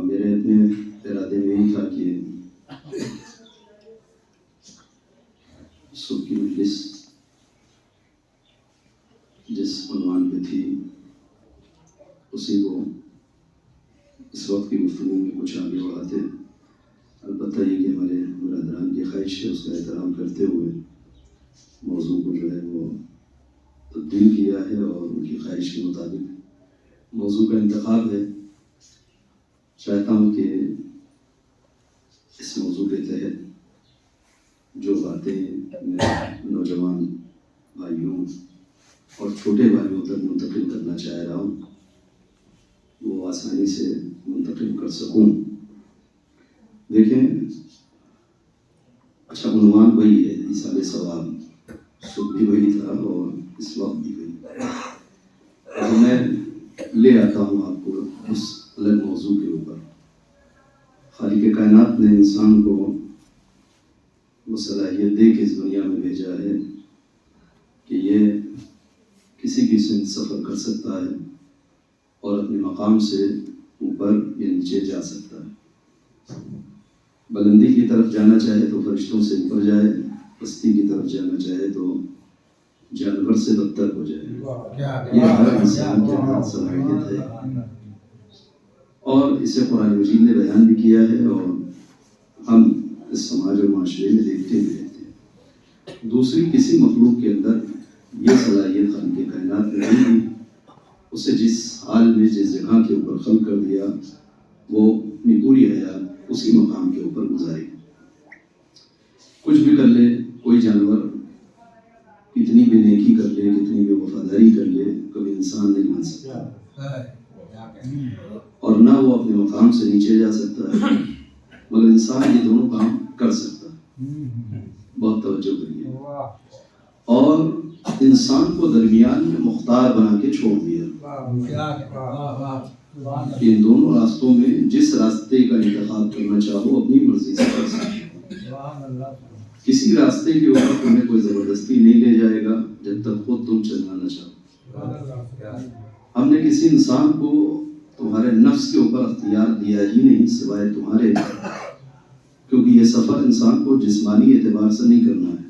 میرے اپنے ارادے میں یہی تھا کہ صبح کی مجلس جس عنوان پہ تھی اسی کو اس وقت کی گفتگو میں کچھ آگے بڑھاتے، البتہ یہ کہ ہمارے برادران کی خواہش ہے اس کا احترام کرتے ہوئے موضوع کو جو ہے وہ تبدیل کیا ہے اور ان کی خواہش کے مطابق موضوع کا انتخاب ہے۔ چاہتا ہوں کہ اس موضوع کے تحت جو باتیں میں نوجوان بھائیوں اور چھوٹے بھائیوں تک منتقل کرنا چاہ رہا ہوں وہ آسانی سے منتقل کر سکوں۔ دیکھیں، اچھا عنوان وہی ہے، ایصال ثواب، صبح بھی وہی تھا اور اس وقت بھی وہی، اور میں لے آتا ہوں آپ کو اس الگ موضوع کے اوپر۔ خالق کائنات نے انسان کو وہ صلاحیت دے کے اس دنیا میں بھیجا ہے کہ یہ کسی بھی سمت سفر کر سکتا ہے اور اپنے مقام سے اوپر یا نیچے جا سکتا ہے۔ بلندی کی طرف جانا چاہے تو فرشتوں سے اوپر جائے، پستی کی طرف جانا چاہے تو جانور سے بدتر ہو جائے۔ یہ ہر انسان کے اندر صلاحیت ہے اور اسے قرآن مجید نے بیان بھی کیا ہے اور ہم اس سماج اور معاشرے میں دیکھتے بھی رہتے ہیں۔ دوسری کسی مخلوق کے اندر یہ صلاحیت خالق کائنات نے نہیں دی، اسے جس حال میں جس جگہ کے اوپر خلق کر دیا وہ اپنی پوری حیات اسی مقام کے اوپر گزاری۔ کچھ بھی کر لے کوئی جانور، کتنی بھی نیکی کر لے، کتنی بھی وفاداری کر لے، کبھی انسان نہیں بن سکتا اور نہ وہ اپنے مقام سے نیچے جا سکتا ہے، مگر انسان یہ دونوں کام کر سکتا ہے۔ بہت توجہ کریے۔ اور انسان کو درمیان میں مختار بنا کے چھوڑ دیا۔ ان دونوں راستوں میں جس راستے کا انتخاب کرنا چاہو اپنی مرضی سے کر سکتے، کسی راستے کے اوپر تمہیں کوئی زبردستی نہیں لے جائے گا جب تک خود تم چلنا نہ چاہو۔ ہم نے کسی انسان کو تمہارے نفس کے اوپر اختیار دیا ہی نہیں سوائے تمہارے، کیونکہ یہ سفر انسان کو جسمانی اعتبار سے نہیں کرنا ہے،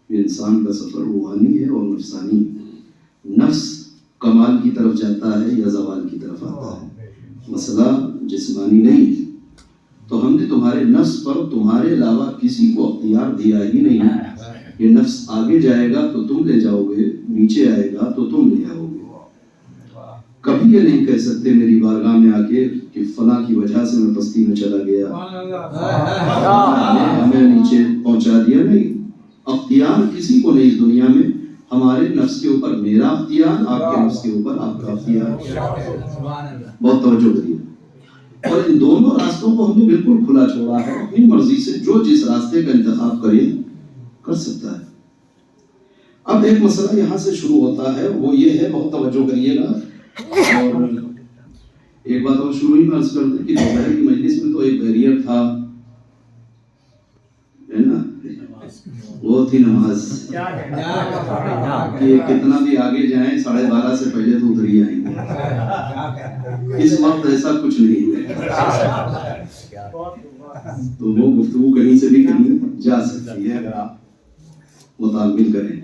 یہ انسان کا سفر روحانی ہے اور نفسانی۔ نفس کمال کی طرف جاتا ہے یا زوال کی طرف آتا ہے، مسئلہ جسمانی نہیں ہے۔ تو ہم نے تمہارے نفس پر تمہارے علاوہ کسی کو اختیار دیا ہی نہیں۔ یہ نفس آگے جائے گا تو تم لے جاؤ گے، نیچے آئے گا تو تم لے آؤ گے۔ کبھی یہ نہیں کہہ سکتے میری بارگاہ میں آ کے کہ فلاں کی وجہ سے میں پستی میں چلا گیا، ہمیں نیچے پہنچا دیا۔ نہیں، اختیار کسی کو نہیں اس دنیا میں، ہمارے نفس کے اوپر میرا اختیار، آپ کے نفس کے اوپر آپ کا اختیار۔ بہت توجہ کریے۔ اور ان دونوں راستوں کو ہم نے بالکل کھلا چھوڑا ہے، اپنی مرضی سے جو جس راستے کا انتخاب کرے کر سکتا ہے۔ اب ایک مسئلہ یہاں سے شروع ہوتا ہے، وہ یہ ہے، بہت توجہ کریے گا۔ اور ایک بات اور شروع ہی میں عرض کر دیں کہ دوپہر کی مجلس میں تو ایک بیریئر تھا، ہے نا، وہ تھی نماز، کہ کتنا بھی آگے جائیں 12:30 سے پہلے تو ادھر ہی آئیں گے۔ اس وقت ایسا کچھ نہیں ہے، تو وہ گفتگو کہیں سے بھی کہیں جا سکتی ہے اگر آپ مطالبہ کریں۔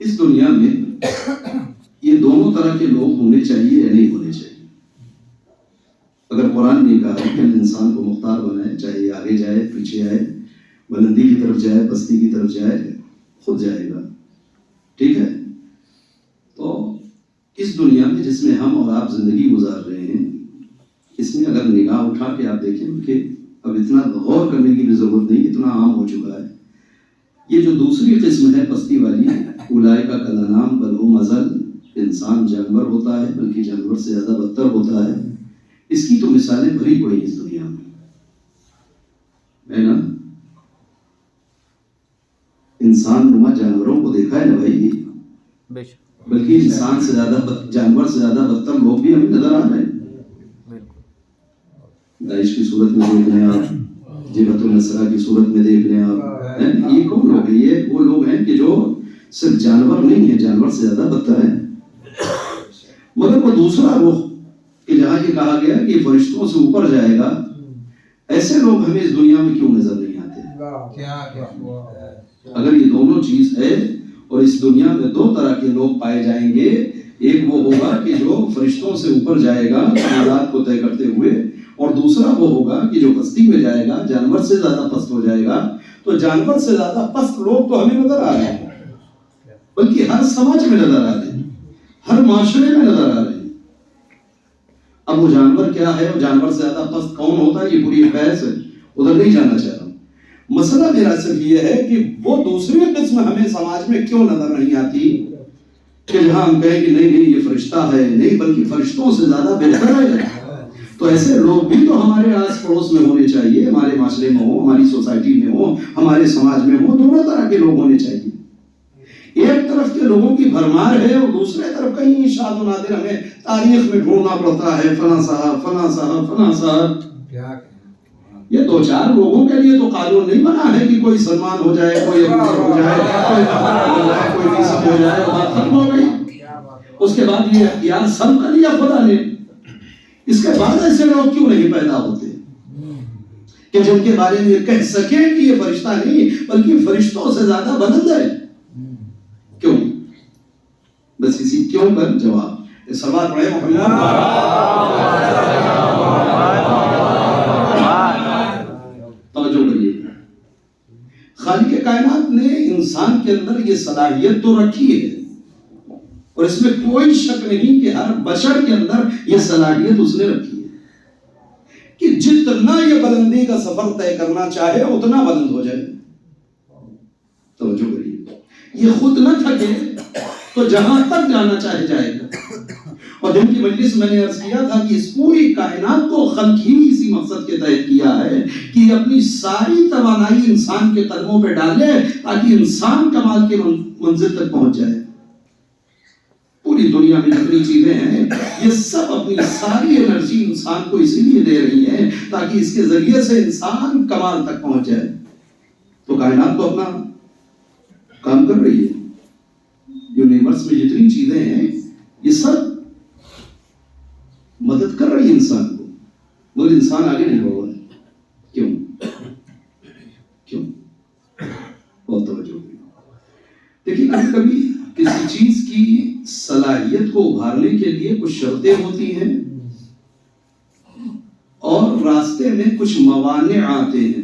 اس دنیا میں یہ دونوں طرح کے لوگ ہونے چاہیے یا نہیں ہونے چاہیے؟ اگر قرآن نے کہا کہ انسان کو مختار بنائے، چاہے یہ آگے جائے پیچھے آئے، بلندی کی طرف جائے پستی کی طرف جائے، خود جائے گا. ٹھیک ہے؟ تو اس دنیا میں جس میں ہم اور آپ زندگی گزار رہے ہیں، اس میں اگر نگاہ اٹھا کے آپ دیکھیں کہ اب اتنا غور کرنے کی بھی ضرورت نہیں، اتنا عام ہو چکا ہے. یہ جو دوسری قسم ہے پستی والی، اولئک کالانعام بل ھم اضل، انسان جانور ہوتا ہے بلکہ جانور سے زیادہ بدتر ہوتا ہے. اس کی تو مثالیں بھری پڑی اس دنیا میں ہے نا. انسان نما جانوروں کو دیکھا ہے نا بھائی، بلکہ انسان سے زیادہ جانور سے زیادہ بدتر لوگ بھی ہمیں نظر آ رہے ہیں. داعش کی صورت میں دیکھ لیں آپ، جبہت النصرہ کی صورت میں دیکھ لیں آپ. یہ کون لوگ ہیں؟ یہ وہ لوگ ہیں کہ جو صرف جانور نہیں ہیں، جانور سے زیادہ بدتر ہیں. مگر وہ دوسرا رخ کہ جہاں یہ کہا گیا کہ فرشتوں سے اوپر جائے گا، ایسے لوگ ہمیں اس دنیا میں کیوں نظر نہیں آتے؟ اگر یہ دونوں چیز ہے اور اس دنیا میں دو طرح کے لوگ پائے جائیں گے، ایک وہ ہوگا کہ جو فرشتوں سے اوپر جائے گا کمالات کو طے کرتے ہوئے، اور دوسرا وہ ہوگا کہ جو پستی میں جائے گا، جانور سے زیادہ پست ہو جائے گا. تو جانور سے زیادہ پست لوگ تو ہمیں نظر آ رہے ہیں، بلکہ ہر سماج میں نظر آ رہے ہیں، ہر معاشرے میں نظر آ رہے ہیں. اب وہ جانور کیا ہے اور جانور سے زیادہ پست کون ہوتا ہے، یہ پوری بحث ہے، ادھر نہیں جانا چاہ رہا ہوں. مسئلہ میرا صرف یہ ہے کہ وہ دوسری قسم ہمیں سماج میں کیوں نظر نہیں آتی کہ جہاں ہم کہیں کہ نہیں یہ فرشتہ ہے، نہیں بلکہ فرشتوں سے زیادہ بہتر ہے. تو ایسے لوگ بھی تو ہمارے آس پڑوس میں ہونے چاہیے، ہمارے معاشرے میں ہوں، ہماری سوسائٹی میں ہوں، ہمارے سماج میں ہوں. دونوں طرح کے لوگ ہونے چاہیے. ایک طرف کے لوگوں کی بھرمار ہے اور دوسرے طرف کہیں شاد و نادر ہمیں تاریخ میں ڈھونڈنا پڑتا ہے، فلاں صاحب فلاں صاحب فلاں صاحب. یہ دو چار لوگوں کے لیے تو قانون نہیں بنا ہے کہ کوئی سلمان ہو جائے، کوئی ابو ہو جائے، کوئی فلاں ہو جائے، کوئی نصب ہو جائے، بات ختم ہو گئی. اس کے بعد یہ اختیار سب کر لیا خدا نے. اس کے بعد ایسے لوگ کیوں نہیں پیدا ہوتے کہ جن کے بارے میں یہ کہہ سکیں کہ یہ فرشتہ نہیں بلکہ فرشتوں سے زیادہ بلند ہے؟ کیوں؟ بس اسی کیوں پر جواب سوال پڑھے محمد. توجہ کریے، خالق کائنات نے انسان کے اندر یہ صلاحیت تو رکھی ہے، اور اس میں کوئی شک نہیں کہ ہر بشر کے اندر یہ صلاحیت اس نے رکھی ہے کہ جتنا یہ بلندی کا سفر طے کرنا چاہے اتنا بلند ہو جائے. توجہ کریے، یہ خود نہ تھکے تو جہاں تک جانا چاہے جائے گا. اور دن کی مجلس میں نے عرض کیا تھا کہ اس پوری کائنات کو خلق ہی اسی مقصد کے تحت کیا ہے کہ اپنی ساری توانائی انسان کے قدموں پہ ڈالے تاکہ انسان کمال کے منزل تک پہنچ جائے. پوری دنیا میں جتنی چیزیں ہیں یہ سب اپنی ساری انرجی انسان کو اسی لیے دے رہی ہیں تاکہ اس کے ذریعے سے انسان کمال تک پہنچ جائے. تو کائنات تو اپنا کام کر رہی ہے. یونیورس میں جتنی چیزیں ہیں یہ سب مدد کر رہی ہے انسان کو، مگر انسان آگے نہیں بڑھ رہا ہے. کیوں؟ بہت توجہ. دیکھیے، کبھی کبھی کسی چیز کی صلاحیت کو ابھارنے کے لیے کچھ شرطیں ہوتی ہیں اور راستے میں کچھ موانع آتے ہیں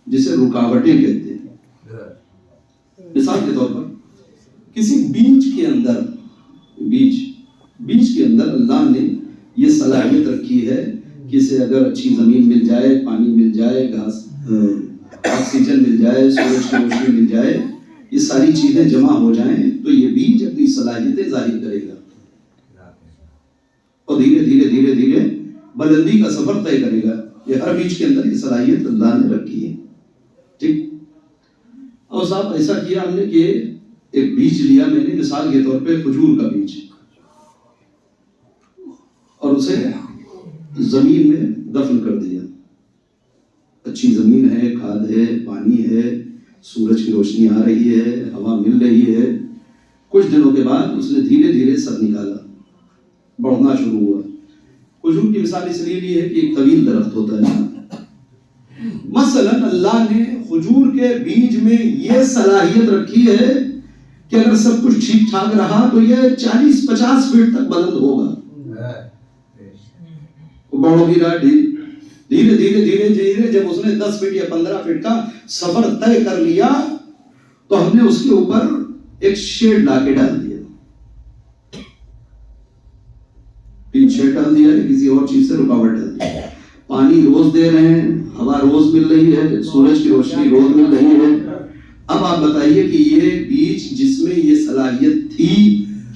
جسے رکاوٹیں کہتے ہیں. مثال کے طور پر کسی بیج کے اندر اللہ نے یہ صلاحیت رکھی ہے کہ اسے اگر اچھی زمین مل جائے، پانی مل جائے، گھاس آکسیجن مل جائے، سورج کی روشنی مل جائے، یہ ساری چیزیں جمع ہو جائیں تو یہ بیج اپنی صلاحیتیں ظاہر کرے گا اور دھیرے دھیرے دھیرے دھیرے بلندی کا سفر طے کرے گا. یہ ہر بیج کے اندر یہ صلاحیت اللہ نے رکھی ہے. ٹھیک. اور صاحب ایسا کیا ہم نے کہ ایک بیج لیا میں نے مثال کے طور پہ کھجور کا بیج، اور اسے زمین میں دفن کر دیا. اچھی زمین ہے، کھاد ہے، پانی ہے، سورج کی روشنی آ رہی ہے، ہوا مل رہی ہے. کچھ دنوں کے بعد اس نے دھیرے دھیرے سر نکالا، بڑھنا شروع ہوا. کھجور کی مثال اس لیے لی ہے کہ ایک طویل درخت ہوتا ہے. مثلا اللہ نے کھجور کے بیج میں یہ صلاحیت رکھی ہے کہ اگر سب کچھ ٹھیک ٹھاک رہا تو یہ 40-50 فٹ تک بلند ہوگا. بڑھ بھی رہا دھیرے دھیرے دھیرے دھیرے. جب اس نے 10 فٹ یا 15 فٹ کا سفر طے کر لیا تو ہم نے اس کے اوپر ایک شیڈ لا کے ڈال دیا. ٹین شیڈ ڈال دیا ہے, کسی اور چیز سے رکاوٹ ڈال دی. پانی روز دے رہے ہیں, ہوا روز مل رہی ہے, سورج کی روشنی روز مل رہی ہے. اب آپ بتائیے کہ یہ بیج جس میں یہ صلاحیت تھی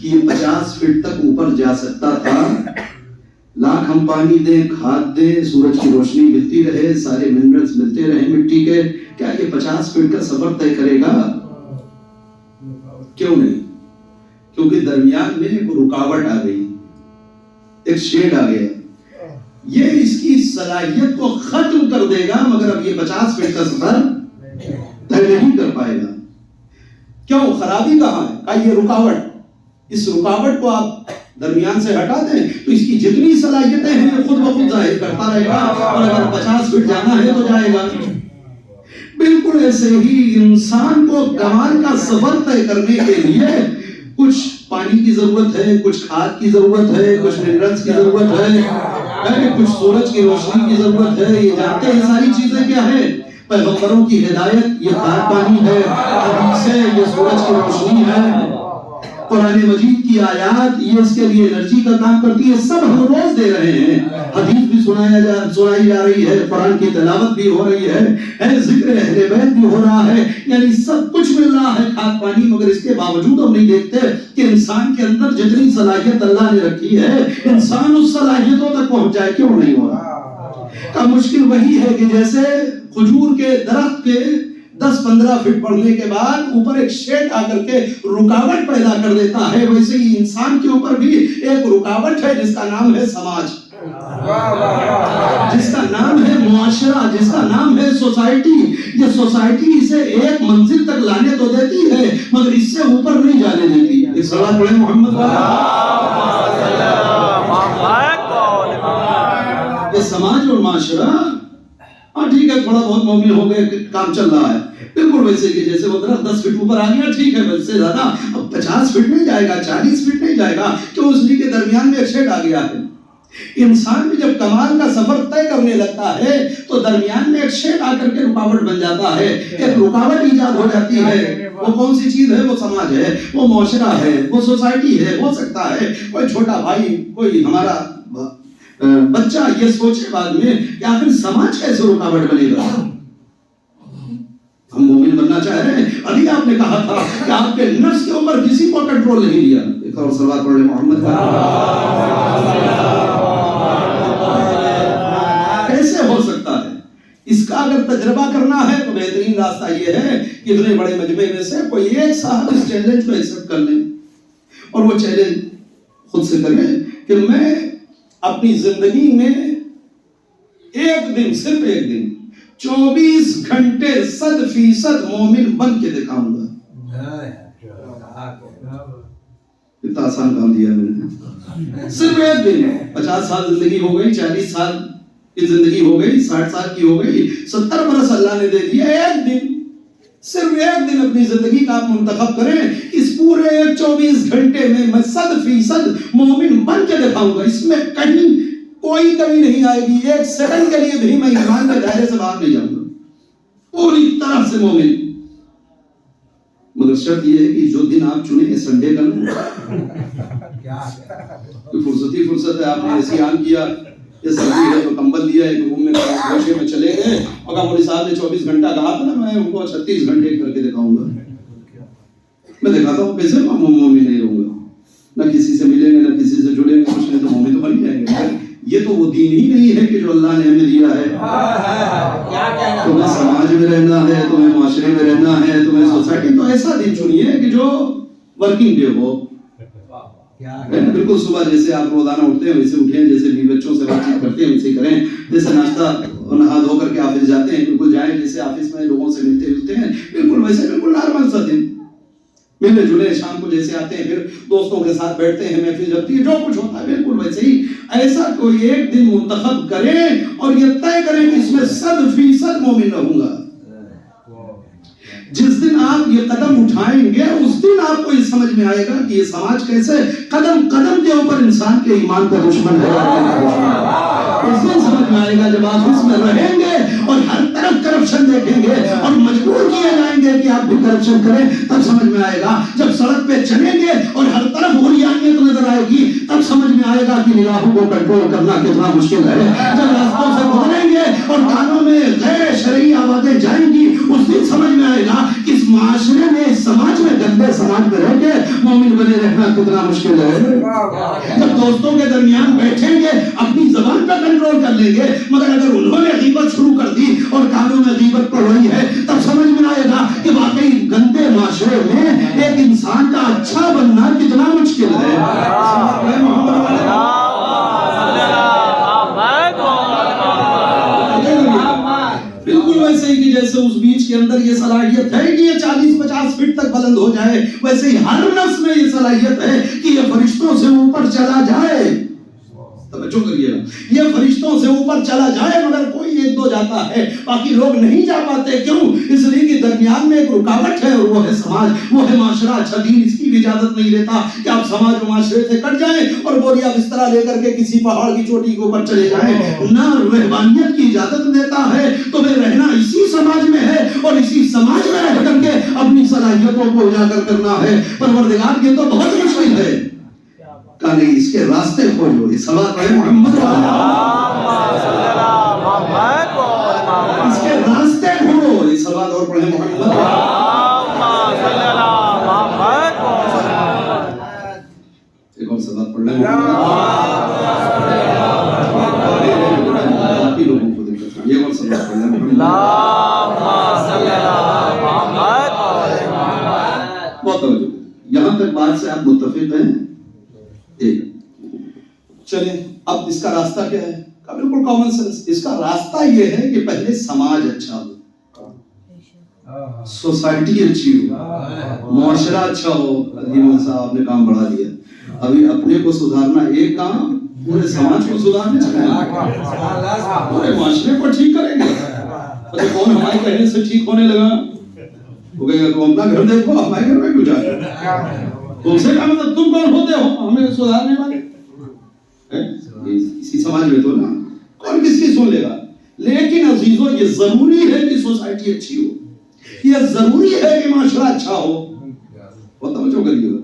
کہ یہ 50 فٹ تک اوپر جا سکتا تھا, لاکھ ہم پانی دیں, کھاد دیں, سورج کی روشنی ملتی رہے, سارے منرلز ملتے رہے مٹی کے, کیا یہ 50 فٹ کا سفر طے کرے گا؟ کیوں نہیں؟ کیونکہ درمیان میں ایک رکاوٹ آ گئی, ایک شیڈ آ گیا. یہ اس کی صلاحیت کو ختم کر دے گا, مگر اب یہ 50 فٹ کا سفر طے نہیں کر پائے گا. کیوں؟ خرابی کہاں ہے؟ کہ یہ رکاوٹ, اس رکاوٹ کو آپ درمیان سے ہٹا دیں تو اس کی جتنی صلاحیتیں ہیں یہ خود بخود ظاہر کرتا رہے گا, اور اگر 50 فٹ جانا ہے تو جائے گا. بالکل ایسے ہی انسان کو کمال کا سفر طے کرنے کے لیے کچھ پانی کی ضرورت ہے, کچھ کھاد کی ضرورت ہے, کچھ منرلز کی ضرورت ہے, کچھ سورج کی روشنی کی ضرورت ہے. یہ جانتے ہیں ساری چیزیں کیا ہے؟ پیغمبروں کی ہدایت یہ کھاد پانی ہے, حدیث ہے یہ سورج کی روشنی ہے, قرآن مجید کی آیات یہ اس کے لیے انرجی کا کام کرتی ہے. سب ہم روز دے رہے ہیں, حدیث بھی سنائی جا رہی ہے, قرآن کی تلاوت بھی ہو رہی ہے, ذکر اہل بیت بھی ہو رہا ہے, یعنی سب کچھ مل رہا ہے کھاد پانی. مگر اس کے باوجود ہم نہیں دیکھتے کہ انسان کے اندر جتنی صلاحیت اللہ نے رکھی ہے انسان اس صلاحیتوں تک پہنچ جائے. کیوں نہیں ہو رہا؟ کا مشکل وہی ہے کہ جیسے کھجور کے درخت کے 10-15 فٹ بڑھنے کے بعد اوپر ایک شیڈ آ کر کے رکاوٹ پیدا کر دیتا ہے, ویسے ہی انسان کے اوپر بھی ایک رکاوٹ ہے جس کا نام ہے سماج, جس کا نام ہے معاشرہ, جس کا نام ہے سوسائٹی. یہ سوسائٹی اسے ایک منزل تک لانے تو دیتی ہے مگر اس سے اوپر نہیں جانے دیتی. ایک صلاۃ پڑھیں محمد یہ سماج اور معاشرہ. ہاں ٹھیک ہے, تھوڑا بہت مومن ہو گئے, کام چل رہا ہے. بالکل ویسے کہ جیسے وہ درخت 10 فٹ اوپر آ گیا, ٹھیک ہے, ویسے زیادہ اب 50 فٹ نہیں جائے گا, 40 فٹ نہیں جائے گا, کیوں؟ اس لیے کے درمیان میں ایک شیڈ آ گیا ہے. انسان بھی جب کمال کا سفر طے کرنے لگتا ہے تو درمیان میں ایک شیڈ آ کر کے رکاوٹ بن جاتا ہے, ایک رکاوٹ ایجاد ہو جاتی ہے. وہ کون سی چیز ہے؟ وہ سماج ہے, وہ معاشرہ ہے, وہ سوسائٹی ہے. ہو سکتا ہے کوئی چھوٹا بھائی, کوئی ہمارا بچہ یہ سوچے بعد میں کہ آخر سماج کیسے رکاوٹ بنے گا. ہم مومن بننا چاہ رہے ہیں. ابھی آپ نے کہا تھا کہ آپ کے نفس کے اوپر کسی کو کنٹرول نہیں لیا. ایک اور صلوات پڑھ لیں محمد. کیسے ہو سکتا ہے؟ اس کا اگر تجربہ کرنا ہے تو بہترین راستہ یہ ہے کہ اتنے بڑے مجمع میں سے کوئی ایک صاحب اس چیلنج کو ایکسپٹ کر لیں اور وہ چیلنج خود سے کریں کہ میں اپنی زندگی میں ایک دن, صرف ایک دن 24 گھنٹے 100% مومن بن کے دکھاؤں گا. اتنا آسان کام دیا میں نے. صرف ایک دن. 50 سال زندگی ہو گئی, 40 سال کی زندگی ہو گئی, 60 سال کی ہو گئی, 70 برس اللہ نے دے دیا. ایک دن, صرف ایک دن اپنی زندگی کا آپ منتخب کریں. اس پورے 24 گھنٹے میں 100% مومن بن کے دکھاؤں گا. اس میں کہیں کوئی کمی نہیں آئے گی. ایک سیکنڈ کے لیے بھی میں ایمان کے دائرے سے باہر نہیں جاؤں گا, پوری طرح سے مومن. مگر شرط یہ ہے کہ جو دن آپ چنیں سنڈے کا نہ ہو. فرصت ہے, آپ نے اے سی آن کیا, یہ سردی ہے تو کمبل دیا, ایک روم میں گوشے میں چلے گئے, اور مولوی صاحب نے 24 گھنٹہ کہا تھا نا, میں ان کو 36 گھنٹے کر کے دکھاؤں گا. میں دکھاتا ہوں کیسے مومن نہیں رہوں گا. نہ کسی سے ملیں گے, نہ کسی سے جڑیں گے, کچھ نہیں, تو مومن تو بن جائیں گے. یہ تو وہ دین ہی نہیں ہے کہ جو اللہ نے ہمیں دیا ہے. تمہیں سماج میں رہنا ہے, تمہیں معاشرے میں رہنا ہے, تمہیں سوسائٹی, تو ایسا دن چنیے کہ جو ورکنگ ڈے ہو. بالکل صبح جیسے آپ روزانہ اٹھتے ہیں ویسے اٹھیں, جیسے بھی بچوں سے بات چیت کرتے ہیں ویسے کریں, جیسے ناشتہ نہا دھو کر کے آفس جاتے ہیں بالکل جائیں, جیسے آفس میں لوگوں سے ملتے ہیں بالکل ویسے, بالکل نارمل سا دن. ملے جلے شام کو جیسے آتے ہیں, پھر دوستوں کے ساتھ بیٹھتے ہیں, محفل جمتی ہے, جو کچھ ہوتا ہے بالکل ویسے ہی. ایسا کوئی ایک دن منتخب کریں اور یہ طے کریں کہ اس میں 100% مومن رہوں گا. جس دن آپ یہ قدم اٹھائیں گے اس دن آپ کو یہ سمجھ میں آئے گا کہ یہ سماج کیسے قدم قدم کے اوپر انسان کے ایمان کا دشمن ہے. اس دن سمجھ میں آئے گا جب آپ اس میں رہیں گے اور ہر طرف کرپشن دیکھیں گے اور مجبور کیے جائیں گے کہ آپ بھی کرپشن کریں، تب سمجھ میں آئے گا۔ جب سڑک پہ چلیں گے اور ہر طرف عریانیت نظر آئے گی، تب سمجھ میں آئے گا کہ نگاہوں کو کنٹرول کرنا کتنا مشکل ہے۔ جب راستوں سے گزریں گے اور کانوں میں غیر شرعی آوازیں جائیں گی، اس دن سمجھ میں آئے گا کہ اس معاشرے میں، اس سماج میں، گندے سماج میں رہ کے مومن بنے رہنا کتنا مشکل ہے۔ جب دوستوں کے درمیان بیٹھیں گے اپنی زبان پہ کنٹرول کر لیں گے، مگر اگر انہوں نے غیبت شروع کر دی اور کانوں میں غیبت پڑ رہی ہے، تب سمجھ میں آئے گا کہ واقعی گندے معاشرے میں ایک انسان کا اچھا بننا کتنا مشکل ہے۔ بالکل ویسے ہی کہ جیسے اس بیچ کے اندر یہ صلاحیت ہے کہ یہ 40-50 فٹ تک بلند ہو جائے، ویسے ہی ہر نفس میں یہ صلاحیت ہے کہ یہ فرشتوں سے اوپر چلا جائے۔ توجہ کریے گا، یہ فرشتوں سے اوپر چلا جائے، مگر کوئی ایک دو جاتا ہے، باقی لوگ نہیں جا پاتے۔ کیوں؟ اس لیے کہ درمیان میں ایک رکاوٹ ہے، اور وہ ہے سماج، وہ ہے معاشرہ۔ اچھا دین اس کی بھی اجازت نہیں دیتا کہ آپ سماج و معاشرے سے کٹ جائیں اور بوریا بسترا لے کر کے کسی پہاڑ کی چوٹی کے اوپر چلے جائیں۔ نہ رہبانیت کی اجازت دیتا ہے، تمہیں رہنا اسی سماج میں ہے اور اسی سماج میں رہ کر کے اپنی صلاحیتوں کو اجاگر کرنا ہے۔ پروردگار یہ تو بہت مشکل ہے، کہ نہیں اس کے راستے کھولو۔ یہ صلوات پڑھیں محمد اس کے راستے کھولو، یہ صلوات اور پڑھیں محمد۔ ایک اور صلوات پڑھ لیں باقی لوگوں کو دقت ہے، یہ اور صلوات پڑھ لیں محمد۔ بہت توجہ، یہاں تک بات سے آپ متفق ہیں؟ چلیں اب اس کا راستہ کیا ہے؟ بالکل کامن سینس۔ اس کا راستہ یہ ہے کہ پہلے سماج اچھا ہو، سوسائٹی اچھی ہو، معاشرہ اچھا ہو۔ عظیم صاحب نے کام بڑھا دیا، ابھی اپنے کو سدھارنا ایک کام، پورے سماج کو سدھارنے چاہیے، پورے معاشرے کو ٹھیک کریں گے۔ کون ہمارے کہنے سے ٹھیک ہونے لگا؟ وہ کہے گا تم اپنا گھر دیکھو، ہمارے گھر میں کیوں جا رہے ہو؟ تم سے کہا مطلب تم کون ہوتے ہو ہمیں سدھارنے والے؟ اسی سماج میں تو نا، کون کس کی سن لے گا؟ لیکن عزیزوں یہ ضروری ہے کہ سوسائٹی اچھی ہو، یہ ضروری ہے کہ معاشرہ اچھا ہو۔ بہت توجہ کریے گا،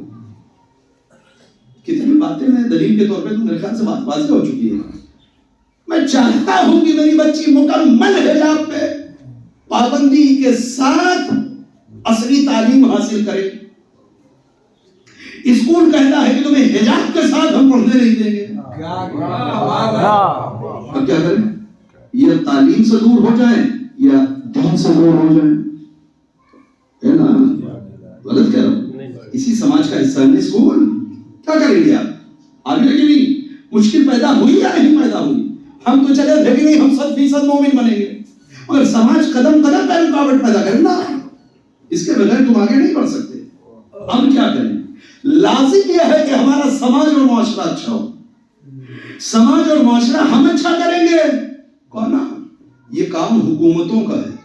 کتنی باتیں میں دلیل کے طور پہ تو میرے خیال سے بات واضح ہو چکی ہے۔ میں چاہتا ہوں کہ میری بچی مکمل حجاب پہ پابندی کے ساتھ اصلی تعلیم حاصل کرے۔ اسکول کہتا ہے کہ تمہیں حجاب کے ساتھ ہم پڑھنے نہیں دیں گے، اب کیا کریں؟ یا تعلیم سے دور ہو جائیں یا دین سے دور ہو جائیں، ہے نا؟ غلط کہہ رہا ہوں؟ اسی سماج کا حصہ ہے اسکول۔ کیا کریں گے آپ آگے؟ کہ نہیں مشکل پیدا ہوئی یا نہیں پیدا ہوئی؟ ہم تو چلے تھے کہ نہیں ہم 100% مومن بنیں گے، مگر سماج قدم قدم پہ رکاوٹ پیدا کرے نا، اس کے بغیر تم آگے نہیں بڑھ سکتے۔ ہم کیا کریں؟ لازم یہ ہے کہ ہمارا سماج اور معاشرہ اچھا ہو۔ سماج اور معاشرہ ہم اچھا کریں گے، کون؟ یہ کام حکومتوں کا ہے۔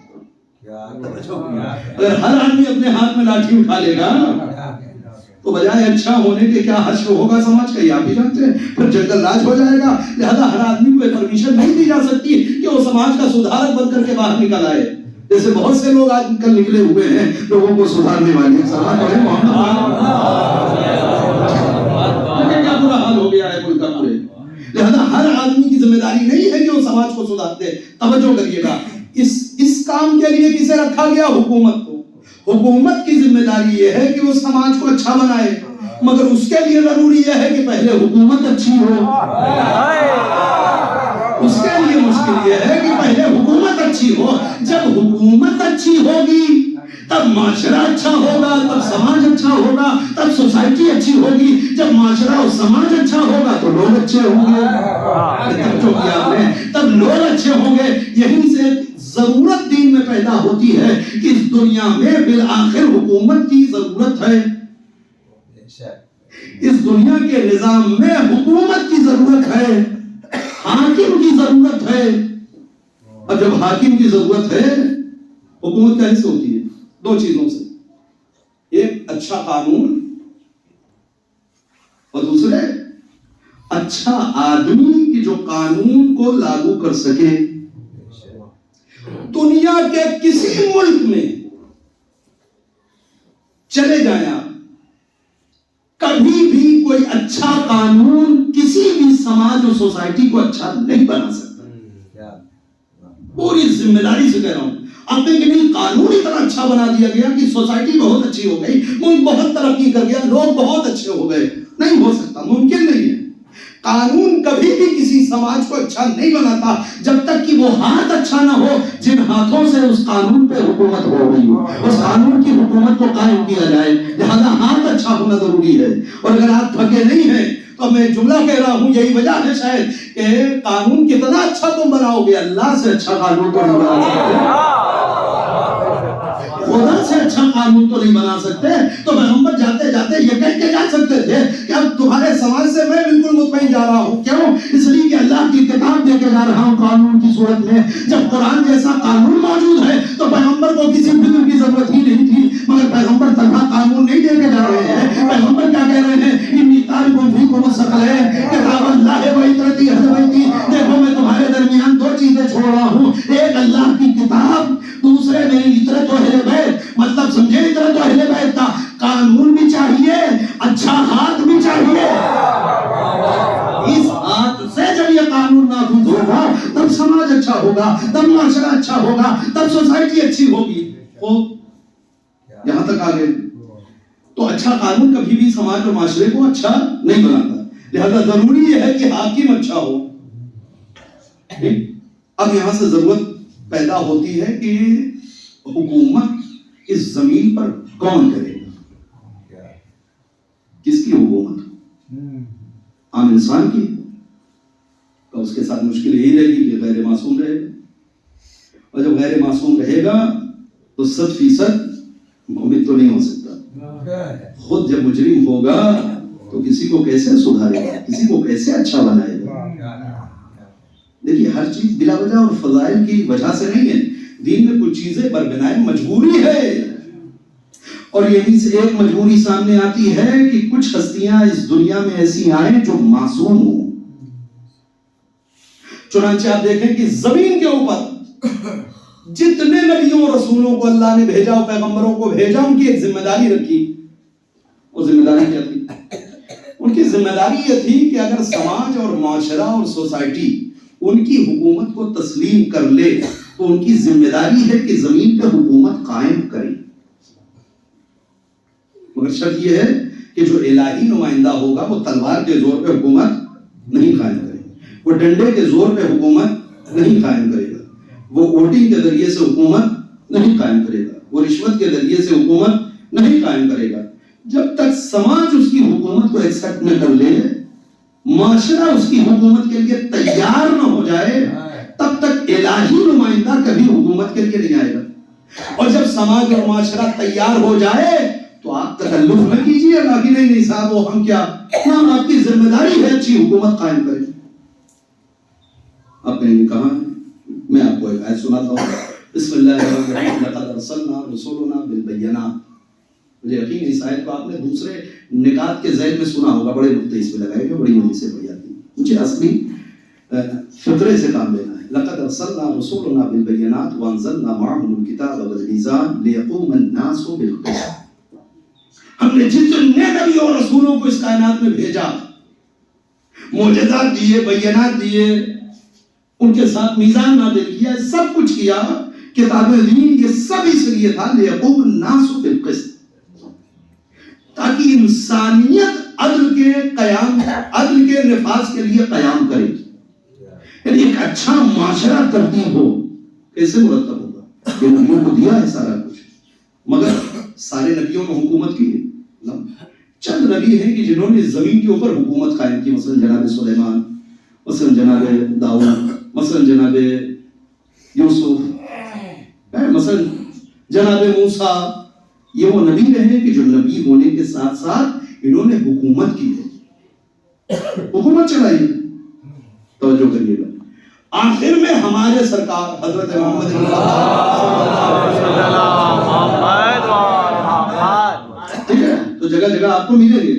اگر ہر آدمی اپنے ہاتھ میں لاٹھی اٹھا لے گا تو بجائے اچھا ہونے کے کیا حشر ہوگا سماج کا، یہ آپ ہی جانتے ہیں۔ پھر جنگل راج ہو جائے گا۔ لہذا ہر آدمی کو پرمیشن نہیں دی جا سکتی کہ وہ سماج کا سدھارک بن کر کے باہر نکل آئے، جیسے بہت سے لوگ آج کل نکلے ہوئے ہیں لوگوں کو سدھارنے والے۔ کیا برا حال ہو گیا ہے ملک کا پورے۔ لہذا ہر آدمی کی ذمہ داری نہیں ہے کہ وہ سماج کو سدھارتے۔ توجہ کریے گا، اس کام کے لیے کسے رکھا گیا؟ حکومت کو۔ حکومت کی ذمہ داری یہ ہے کہ وہ سماج کو اچھا بنائے، مگر اس کے لیے ضروری یہ ہے کہ پہلے حکومت اچھی ہو۔ اس کے لیے مشکل یہ ہے کہ پہلے حکومت اچھی ہو۔ جب حکومت اچھی ہوگی تب معاشرہ اچھا ہوگا، تب سماج اچھا ہوگا، تب سوسائٹی اچھی ہوگی۔ جب معاشرہ اور سماج اچھا ہوگا تو لوگ اچھے ہوں گے، تب لوگ اچھے ہوں گے۔ یہیں سے ضرورت دین میں پیدا ہوتی ہے کہ اس دنیا میں بالآخر حکومت کی ضرورت ہے۔ اس دنیا کے نظام میں حکومت کی ضرورت ہے، حاکم کی ضرورت ہے۔ اور جب حاکم کی ضرورت ہے، حکومت کیسے ہوتی ہے؟ دو چیزوں سے، ایک اچھا قانون اور دوسرے اچھا آدمی کی جو قانون کو لاگو کر سکے. دنیا کے کسی ملک میں چلے جائیں آپ, کبھی بھی کوئی اچھا قانون کسی بھی سماج اور سوسائٹی کو اچھا نہیں بنا سکتا. پوری ذمہ داری سے کہہ رہا ہوں. آپ نے کہ نہیں قانون اتنا اچھا بنا دیا گیا کہ سوسائٹی بہت اچھی ہو گئی, ملک بہت ترقی کر گیا, لوگ بہت اچھے ہو گئے. نہیں ہو سکتا, ممکن نہیں ہے. قانون کبھی بھی کسی سماج کو اچھا نہیں بناتا جب تک کہ وہ ہاتھ اچھا نہ ہو جن ہاتھوں سے اس قانون پہ حکومت ہو رہی ہو, اس قانون کی حکومت کو قائم کیا جائے. لہذا ہاتھ اچھا ہونا ضروری ہے. اور اگر آپ تھکے نہیں ہیں تو میں جملہ کہہ رہا ہوں, یہی وجہ ہے شاید کہ قانون کتنا اچھا تم بناؤ گے, اللہ سے اچھا قانون تو نہیں بنا سکتے, خدا سے اچھا قانون تو نہیں بنا سکتے. تو پیغمبر جاتے جاتے یہ کہہ کے جا سکتے تھے کہ اب تمہارے سماج سے میں بالکل مطمئن جا رہا ہوں. کیوں؟ اس لیے کہ اللہ کی کتاب دے کے جا رہا ہوں قانون کی صورت میں. جب قرآن جیسا قانون موجود ہے تو پیغمبر کو کسی فکر کی ضرورت ہی نہیں تھی. مگر پیغمبر تنہا قانون نہیں دے کے جا رہے ہیں. پیغمبر کیا کہہ رہے ہیں؟ انی طالب فیکم الثقل ہے کتاب اللہ و عترتی اہل بیتی. دیکھو میں تمہارے درمیان دو چیزیں چھوڑ رہا ہوں, ایک اللہ کی کتاب, دوسرے میری عترت و اہل بیت. مطلب سمجھے, عترت و اہل بیت کا قانون بھی چاہیے, اچھا ہاتھ بھی چاہیے. اس ہاتھ سے جب یہ قانون نافذ ہوگا تب سماج اچھا ہوگا, تب معاشرہ اچھا ہوگا, تب سوسائٹی اچھی ہوگی. یہاں تک آگے تو اچھا قانون کبھی بھی سماج اور معاشرے کو اچھا نہیں بناتا. لہذا ضروری یہ ہے کہ حاکم اچھا ہو. اب یہاں سے ضرورت پیدا ہوتی ہے کہ حکومت اس زمین پر کون کرے گا؟ کس کی حکومت؟ عام انسان کی. تو اس کے ساتھ مشکل یہی رہے گی کہ غیر معصوم رہے گا, اور جب غیر معصوم رہے گا تو 100% مؤمن تو نہیں ہو سکتا. خود جب مجرم ہوگا تو کسی کو کیسے سدھارے گا, کسی کو کیسے اچھا بنائے گا؟ دیکھیے ہر چیز بلا وجہ اور فضائل کی وجہ سے نہیں ہے. دین میں کچھ چیزیں بربنائے مجبوری ہے, اور یہیں سے ایک مجبوری سامنے آتی ہے کہ کچھ ہستیاں اس دنیا میں ایسی آئیں جو معصوم ہوں. چنانچہ آپ دیکھیں کہ زمین کے اوپر جتنے نبیوں اور رسولوں کو اللہ نے بھیجا, پیغمبروں کو بھیجا, ان کی ایک ذمہ داری رکھی. وہ ذمہ داری کیا تھی؟ ان کی ذمہ داری یہ تھی کہ اگر سماج اور معاشرہ اور سوسائٹی ان کی حکومت کو تسلیم کر لے تو ان کی ذمہ داری ہے کہ زمین پہ حکومت قائم کریں. مگر شرط یہ ہے کہ جو الہی نمائندہ ہوگا وہ تلوار کے زور پہ حکومت نہیں قائم کرے گا, وہ ڈنڈے کے زور پہ حکومت نہیں قائم کرے گا, وہ ووٹنگ کے ذریعے سے حکومت نہیں قائم کرے گا, وہ رشوت کے ذریعے سے حکومت نہیں قائم کرے گا. جب تک سماج اس کی حکومت کو ایکسپٹ نہ کر لے, معاشرہ اس کی حکومت کے لیے تیار نہ ہو جائے, تب تک الہی نمائندہ کبھی حکومت کے لیے نہیں آئے گا. اور جب سماج اور معاشرہ تیار ہو جائے تو آپ تکلف نہ کیجیے گا کہ نہیں صاحب وہ ہم کیا, آپ کی ذمہ داری ہے اچھی حکومت قائم کریں. آپ نے کہا, میں آپ کو ایک آیت سناتا ہوں. بسم اللہ الرحمن الرحیم. لقد ارسلنا رسولنا بالبینات. مجھے یقین ہے اس آیت کو آپ نے دوسرے نکات کے ذیل میں سنا ہوگا, بڑے نقطے اس میں لگائے گئے, بڑی مزے سے پڑھی جاتی. مجھے اصلی فطرے سے کام لینا ہے. لقد ارسلنا رسولنا بالبینات وانزلنا معهم الكتاب والميزان ليقوم الناس بالقسط. ہم نے جتنے نبیوں اور رسولوں کو اس کائنات میں بھیجا, معجزات دیے, بینات دیے, ان کے ساتھ میزان نازل کیا, سب کچھ کیا, کتابیں دی, یہ سب اس لیے تھا ليقوم الناس بالقسط, تاکہ انسانیت عدل کے قیام, عدل کے نفاذ کے لیے قیام کرے. یعنی ایک اچھا معاشرہ ترتیب ہو. کیسے مرتب ہوگا؟ یہ نبیوں کو دیا ہے سارا کچھ, مگر سارے نبیوں نے حکومت کی ہے. چند نبی ہیں کہ جنہوں نے زمین کے اوپر حکومت قائم کی, مثلا جناب سلیمان, مثلا جناب داؤد, مثلا جناب یوسف, مثلا جناب موسیٰ. یہ وہ نبی رہے کہ جو نبی ہونے کے ساتھ ساتھ انہوں نے حکومت کی ہے, حکومت چلائی. توجہ کریے گا. آخر میں ہمارے سرکار حضرت محمد ٹھیک ہے, تو جگہ جگہ آپ کو ملیں گے,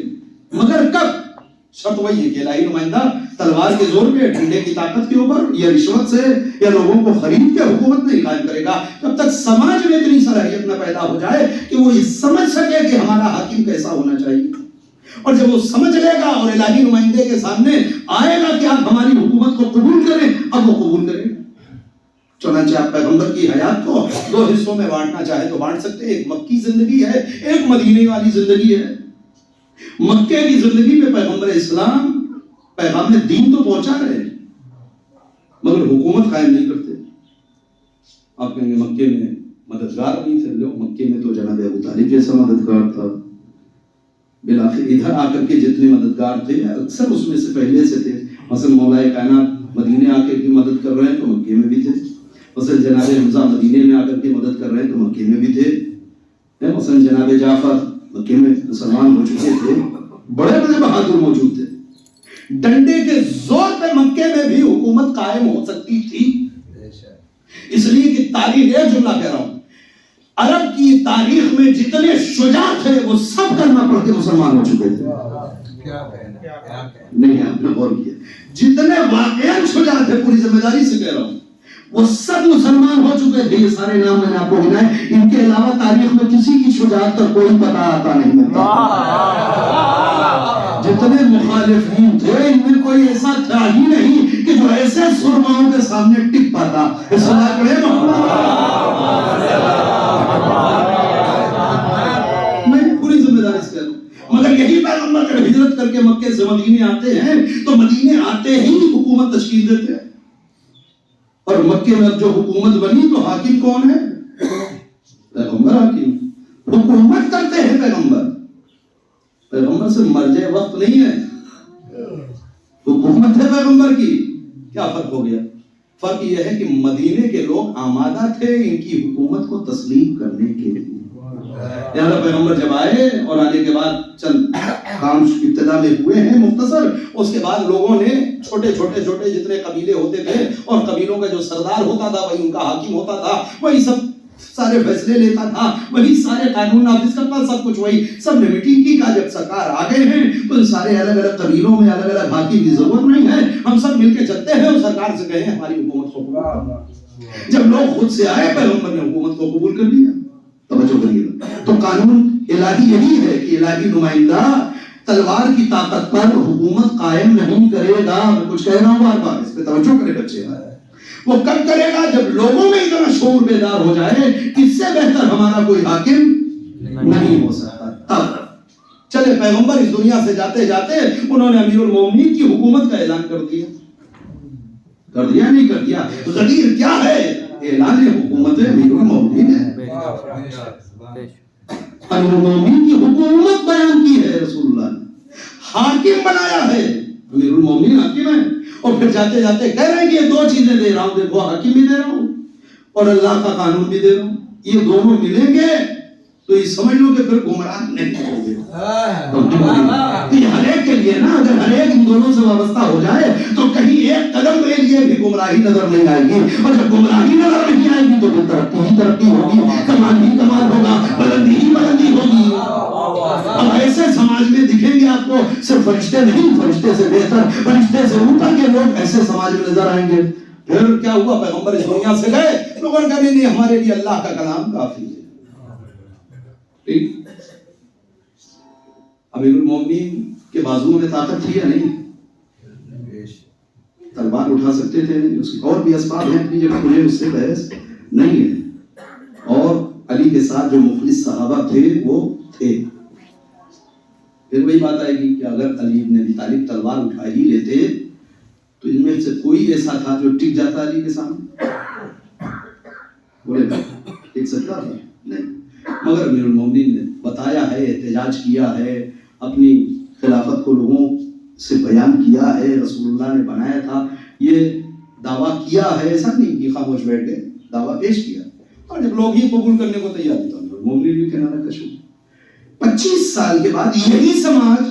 مگر کب؟ شرط وہی ہے کہ الہی نمائندہ تلوار کے زور پہ، ڈنڈے کی طاقت کے اوپر یا رشوت سے یا لوگوں کو خرید کے حکومت نہیں قائم کرے گا جب تک سماج میں اتنی صلاحیت نہ پیدا ہو جائے کہ وہ یہ سمجھ سکے کہ ہمارا حاکم کیسا ہونا چاہیے. اور جب وہ سمجھ لے گا اور الہی نمائندے کے سامنے آئے گا کہ آپ ہماری حکومت کو قبول کریں، اب وہ قبول کرے. چنانچہ آپ پیغمبر کی حیات کو دو حصوں میں بانٹنا چاہے تو بانٹ سکتے ہیں. ایک مکی زندگی ہے، ایک مدینے والی زندگی ہے. مکے کی زندگی میں پیغمبر اسلام پیغام دین تو پہنچا رہے ہیں مگر حکومت قائم نہیں کرتے. آپ کہیں گے مکے میں مددگار نہیں تھے. لوگ مکے میں تو جناب ابو طالب جیسا مددگار تھا. بالآخر ادھر آ کر کے جتنے مددگار تھے اکثر اس میں سے پہلے سے تھے. مثلا مولا کائنات مدینے آ کے مدد کر رہے ہیں تو مکے میں بھی تھے. مثلا جناب حمزہ مدینے میں آ کر کے مدد کر رہے ہیں تو مکے میں بھی تھے. مثلا جناب جعفر مکے میں مسلمان ہو چکے تھے. بڑے بڑے بہادر موجود تھے. ڈنڈے کے زور پہ مکے میں بھی حکومت قائم ہو سکتی تھی. اس لیے کہ تاریخ، ایک جملہ کہہ رہا ہوں، عرب کی تاریخ میں جتنے شجاع تھے وہ سب کلمہ پڑھ کے مسلمان ہو چکے تھے. نہیں آپ نے غور کیا، جتنے واقعاً شجاع تھے، پوری ذمہ داری سے کہہ رہا ہوں، وہ سب مسلمان ہو چکے تھے. یہ سارے نام میں نے آپ کو گنائے. ان کے علاوہ تاریخ میں کسی کی شجاعت کا کوئی پتہ آتا نہیں ملتا. جتنے مخالفین تھے ان میں کوئی ایسا تھا ہی نہیں کہ جو ایسے سرماؤں کے سامنے ٹک پاتا. اس میں پوری ذمہ داری سے کہہ رہا ہوں. مگر یہی پیغمبر جب ہجرت کر کے مکے سے مدینے آتے ہیں تو مدینے آتے ہی حکومت تشکیل دیتے ہیں. اور مکے میں اب جو حکومت بنی تو حاکم کون ہے؟ پیغمبر حاکم. حکومت کرتے ہیں پیغمبر. پیغمبر سے مرجع وقت نہیں ہے، حکومت ہے پیغمبر کی. کیا فرق ہو گیا؟ فرق یہ ہے کہ مدینے کے لوگ آمادہ تھے ان کی حکومت کو تسلیم کرنے کے لیے. لہذا پیغمبر جب آئے اور آنے کے بعد چند کام ابتدا میں ہوئے ہیں مختصر، اس کے بعد لوگوں نے چھوٹے جتنے قبیلے ہوتے تھے اور قبیلوں کا جو سردار ہوتا تھا وہی ان کا حاکم ہوتا تھا، وہی سب سارے فیصلے لیتا تھا، وہی سارے قانون نافذ کرتا، سب کچھ وہی. سب نے میٹنگ کی. کا جب سرکار آ گئے ہیں تو ان سارے الگ الگ قبیلوں میں الگ الگ حاکم کی ضرورت نہیں ہے، ہم سب مل کے چلتے ہیں اور سرکار سے کہیں ہماری حکومت کو قبول. جب لوگ خود سے آئے پیغمبر نے حکومت کو قبول کر لیا. توجہ کریے. تو قانون الہی یہی ہے کہ الہی نمائندہ تلوار کی طاقت پر حکومت قائم نہیں کرے گا. میں کچھ کہہ رہا ہوں بار بار، اس پہ توجہ کرے بچے. وہ کب کرے گا؟ جب لوگوں میں اتنا شعور بیدار ہو جائے کہ اس سے بہتر ہمارا کوئی حاکم نہیں ہو سکتا. تب چلے پیغمبر اس دنیا سے جاتے جاتے انہوں نے امیر المومنین کی حکومت کا اعلان کر دیا. نہیں کر دیا. غدیر کیا ہے؟ اعلان حکومت امیر المومنین ہے. امیر المومنین کی حکومت بیان کی ہے رسول اللہ نے. حاکم بنایا ہے. امیر المومنین حاکم ہے. اور پھر جاتے جاتے کہہ رہے ہیں کہ یہ دو چیزیں دے رہا ہوں، دیکھو حاکم بھی دے رہا ہوں اور اللہ کا قانون بھی دے رہا ہوں. یہ دونوں ملیں گے تو یہ سمجھ لو کہ پھر گمراہ نہیں ہوگے. یہ ہر ایک کے لیے نا، اگر ہر ایک ان دونوں سے وابستہ ہو جائے تو کہیں ایک قدم لے لیے بھی گمراہی نظر نہیں آئے گی. اور جب گمراہی نظر نہیں آئے گی تو پھر ترقی ہی ترقی ہوگی، کمال ہی کمال ہوگا، بلندی ہی بلندی ہوگی. اب ایسے سماج میں دکھیں گے آپ کو صرف فرشتے نہیں، فرشتے سے بہتر، فرشتے سے اوپر کے لوگ ایسے سماج میں نظر آئیں گے. پھر کیا ہوا؟ پیغمبر اس دنیا سے گئے، لوگوں نے کہا نہیں ہمارے لیے اللہ کا کلام کافی ہے. امیر المومنین کے بازو میں طاقت تھی یا نہیں؟ تلوار اٹھا سکتے تھے نہیں. اس کی اور بھی اسباب ہیں اپنی جگہ، مجھے اس سے بحث نہیں ہے. اور علی کے ساتھ جو مخلص صحابہ تھے وہ تھے. پھر وہی بات آئے گی کہ اگر علی بن ابی طالب تلوار اٹھا ہی لیتے تو ان میں سے کوئی ایسا تھا جو ٹک جاتا علی کے سامنے؟ بولے ٹک سکتا تھا؟ نہیں. مگر امیر المومنین نے بتایا ہے، احتجاج کیا ہے، اپنی خلافت کو لوگوں سے بیان کیا ہے، رسول اللہ نے بنایا تھا، یہ دعویٰ کیا ہے. ایسا نہیں کہ خاموش بیٹھ گئے، دعویٰ پیش کیا. اور جب لوگ ہی قبول کرنے کو تیار تھے امیر المومنین بھی کنارہ کش ہو. 25 سال کے بعد یہی سماج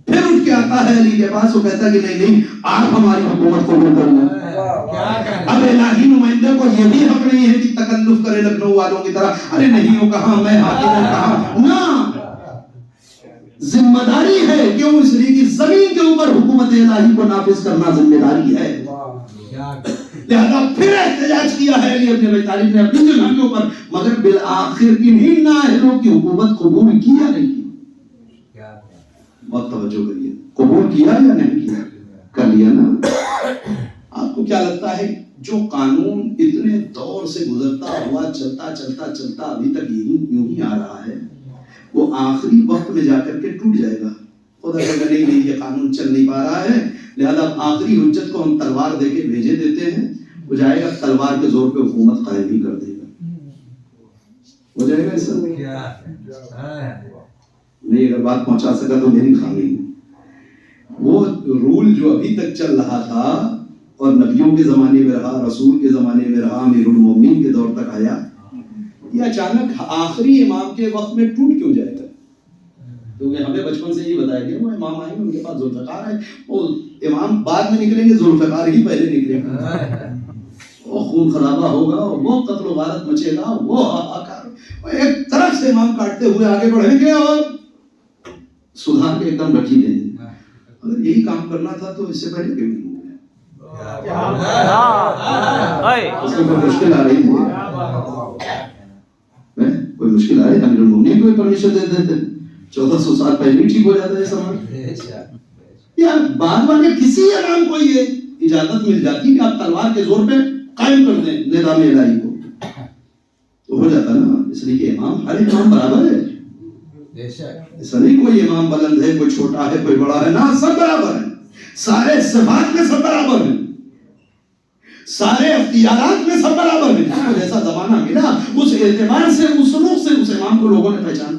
پھر اٹھ کے آتا ہے علی کے پاس، وہ کہتا ہے کہ نہیں آپ ہماری حکومت کو قبول کرنا. اب الہی نمائندے کو یہ بھی حق نہیں ہے کہ تکلف کرے لکھنؤ والوں کی طرح، ارے نہیں ہو کہاں میں حاکم ہوں کہاں. نہ، ذمہ داری ہے. کیوں؟ اس لیے کہ زمین کے اوپر حکومت الہی کو نافذ کرنا ذمہ داری ہے. لہذا پھر احتجاج کیا ہے علی ابن ابی طالب نے اپنی جگہ کے اوپر، مگر بالآخر انہی نااہلوں کی حکومت قبول کی یا نہیں کی؟ بہت توجہ کریے، قبول کیا یا نہیں کیا؟ کر لیا نا. آپ کو کیا لگتا ہے جو قانون اتنے دور سے گزرتا ہوا چلتا چلتا چلتا ابھی تک یوں ہی آ رہا ہے، وہ آخری وقت میں جا کر کے ٹوٹ جائے گا؟ خدا کہے گا نہیں یہ قانون چل نہیں پا رہا ہے، لہذا آخری حجت کو ہم تلوار دے کے بھیجے دیتے ہیں، وہ جائے گا تلوار کے زور پہ حکومت قائم ہی کر دے گا. ہو جائے گا ایسا؟ نہیں، اگر بات پہنچا سکا تو میری خامی ہے. وہ رول جو ابھی تک چل رہا تھا اور نبیوں کے زمانے میں رہا، رسول کے زمانے میں رہا، امیر المومنین کے دور تک آیا، یہ اچانک آخری امام کے وقت میں ٹوٹ کیوں جائے گا؟ کیونکہ ہمیں بچپن سے یہ بتایا گیا وہ امام آئیں گے ان کے پاس ذوالفقار ہے، وہ امام بعد میں نکلیں گے، ذوالفقار ہی پہلے نکلیں گے. وہ خون خرابہ ہوگا، وہ قتل و غارت مچے گا، وہ ہاکار، ایک طرف سے امام کاٹتے ہوئے آگے بڑھیں گے اور سدھار کے ایک دم رکھی دیں گے. اگر یہی کام کرنا تھا تو اس سے پہلے کیوں نہیں ہو گیا؟ اس میں کوئی مشکل آ رہی ہے؟ کوئی مشکل آ رہی ہے؟ امیر المومنین کو پرمیشن دے دیتے 1400 سال پہلے ٹھیک ہو جاتا ہے سمجھ. یا بعد والے کسی امام کو یہ اجازت مل جاتی کہ آپ تلوار کے زور پہ قائم کر دیں نظام الہی کو تو ہو جاتا نا. اس لیے کہ امام، ہر امام برابر ہے، ایسا نہیں کوئی امام بلند ہے، کوئی چھوٹا ہے، کوئی بڑا ہے، نہ، سب برابر ہیں. سارے صفات میں سب برابر ہیں، سارے اختیارات میں سب برابر ہیں. جس کو جیسا زمانہ ملا اس اعتبار سے، اس سلوک سے اس امام کو لوگوں نے پہچانا.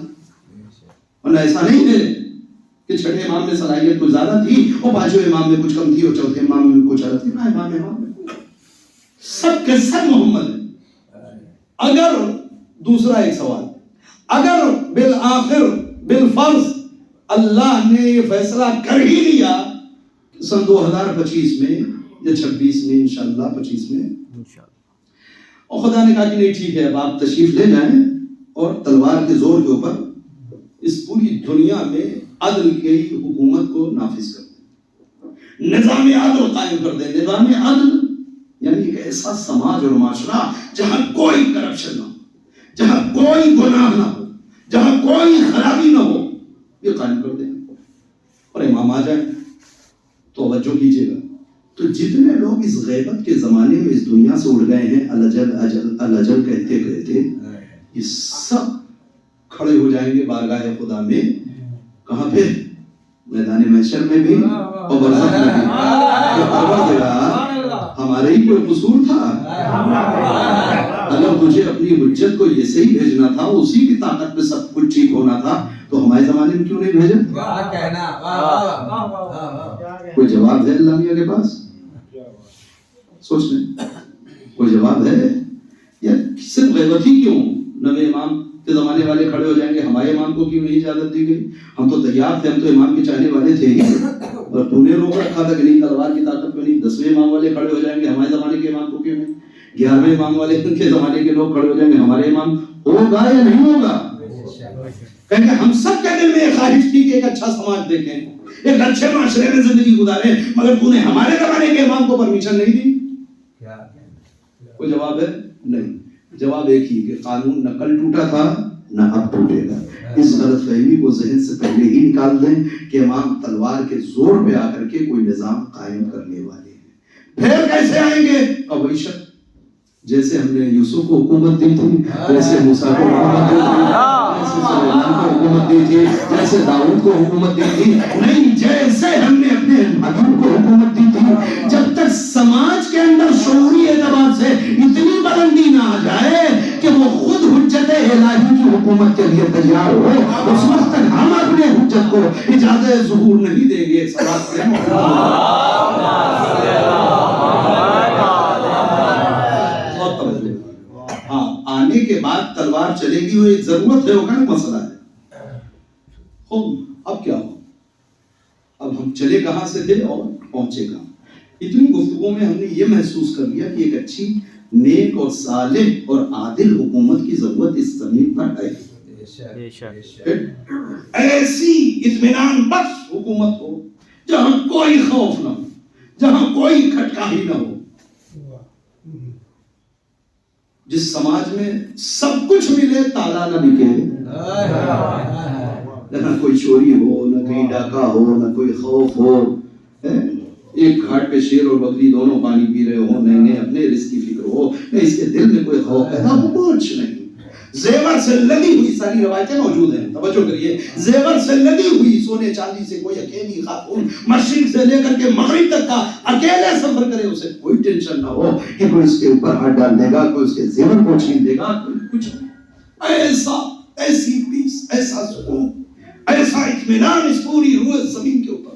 ورنہ ایسا نہیں ہے کہ چھٹے امام میں صلاحیت کچھ زیادہ تھی اور پانچویں امام میں کچھ کم تھی اور چوتھے امام میں کچھ الگ تھی. نہ، امام میں سب کے سب محمد ہیں. اگر دوسرا ایک سوال، اگر بالآخر بالفرض اللہ نے یہ فیصلہ کر ہی لیا سن 2025 میں یا 26 میں، انشاءاللہ 25 میں، اور خدا نے کہا کہ نہیں ٹھیک ہے اب آپ تشریف لے جائیں اور تلوار کے زور کے اوپر اس پوری دنیا میں عدل کی حکومت کو نافذ کر دیں، نظام عدل قائم کر دیں. نظام عدل یعنی ایک ایسا سماج اور معاشرہ جہاں کوئی کرپشن نہ ہو، جہاں کوئی گناہ نہ ہو، جہاں کوئی خرابی نہ ہو، یہ قائم کر دیں. اور امام آ جائیں. توجہ کیجیے گا، تو جتنے لوگ اس غیبت کے زمانے میں اس دنیا سے اڑ گئے ہیں الاجل اجل الاجل کہتے کہتے، یہ سب کھڑے ہو جائیں گے بارگاہ خدا میں. کہاں پہ؟ میدان محشر میں بھی اور برزخ میں بھی. ہمارے ہی کوئی قصور تھا؟ اگر مجھے اپنی حجت کو ایسے ہی بھیجنا تھا، اسی کی طاقت میں سب کچھ ٹھیک ہونا تھا، تو ہمارے زمانے میں کیوں نہیں بھیجا؟ کوئی جواب ہے اللہ میاں کے پاس؟ سوچ لیں، کوئی جواب ہے؟ یا صرف غیبت ہی کیوں؟ نبی امام کے زمانے والے کھڑے ہو جائیں گے، ہمارے امام کو کیوں نہیں اجازت دی گئی؟ ہم تو تیار تھے، ہم تو امام کے چاہنے والے تھے ہی، اور تو نے روک رکھا تھا کہ نہیں تلوار کی طاقت میں نہیں. 10ویں امام والے کھڑے ہو جائیں گے، ہمارے زمانے کے امام کو کیوں نہیں؟ 11ویں امام والے کے زمانے کے لوگ کھڑے ہو جائیں گے، ہمارے امام ہوگا یا نہیں ہوگا؟ کہیں گے ہم سب کے دل میں یہ خواہش تھی کہ ایک اچھا سماج دیکھیں، ایک اچھے معاشرے میں زندگی گزاریں، مگر تو نے ہمارے زمانے کے امام کو پرمیشن نہیں دی. کوئی جواب ہے؟ نہیں. جواب ایک ہی کہ قانون نہ کل ٹوٹا تھا نہ اب ٹوٹے گا. اس غلط فہمی کو ذہن سے پہلے ہی نکال دیں کہ امام تلوار کے زور پہ آ کر کے کوئی نظام قائم کرنے والے ہیں. پھر کیسے آئیں گے؟ وہی شک جیسے ہم نے یوسف کو حکومت دی تھی، جیسے موسیٰ کو حکومت دی تھی، جیسے سلیمان کو حکومت دی تھی، جیسے داؤد کو حکومت دی تھی، نہیں، جیسے ہم نے اپنے حبیب کو حکومت دی تھی. جب تک سماج کے اندر شعوری اعتبار سے اتنی بلندی نہ آ جائے کہ وہ خود حجت الہی کی حکومت کے لیے تیار ہو، اس وقت تک ہم اپنے حجت کو اجازت ظہور نہیں دیں گے. آنے کے بعد تلوار چلے گی، وہ ایک ضرورت ہے، وہ کا مسئلہ ہے. اب کیا ہو؟ اب ہم چلے کہاں سے تھے اور پہنچے کہاں؟ اتنی گفتگو میں ہم نے یہ محسوس کر لیا کہ ایک اچھی، نیک اور صالح اور عادل حکومت کی ضرورت اس زمین پر ہے. ایسی اطمینان بخش حکومت ہو جہاں کوئی خوف نہ ہو، جہاں کوئی کھٹکاہی نہ ہو، جس سماج میں سب کچھ ملے تالا نہ بکے، نہ کوئی چوری ہو، نہ کہیں ڈاکہ ہو، نہ کوئی خوف ہو، ایک گھاٹ پہ شیر اور بکری دونوں پانی پی رہے ہو، نہ اپنے رزق کی فکر ہو، نہ اس کے دل میں کوئی خوف پیدا ہو، کچھ نہیں۔ زیور سے لگی ہوئی ساری روایتیں موجود ہیں، توجہ کریے، زیور سے لگی ہوئی سونے چاندی سے کوئی اکیلی خاتون مشرق سے لے کر کے مغرب تک کا اکیلے سفر کرے، اسے کوئی ٹینشن نہ ہو کہ کوئی اس کے اوپر ہاتھ ڈال دے گا، کوئی اس کے زیور کو چھین دے گا، کوئی کچھ ایسا، ایسی پیس، ایسا سکون، ایسا اطمینان اس پوری روح زمین کے اوپر۔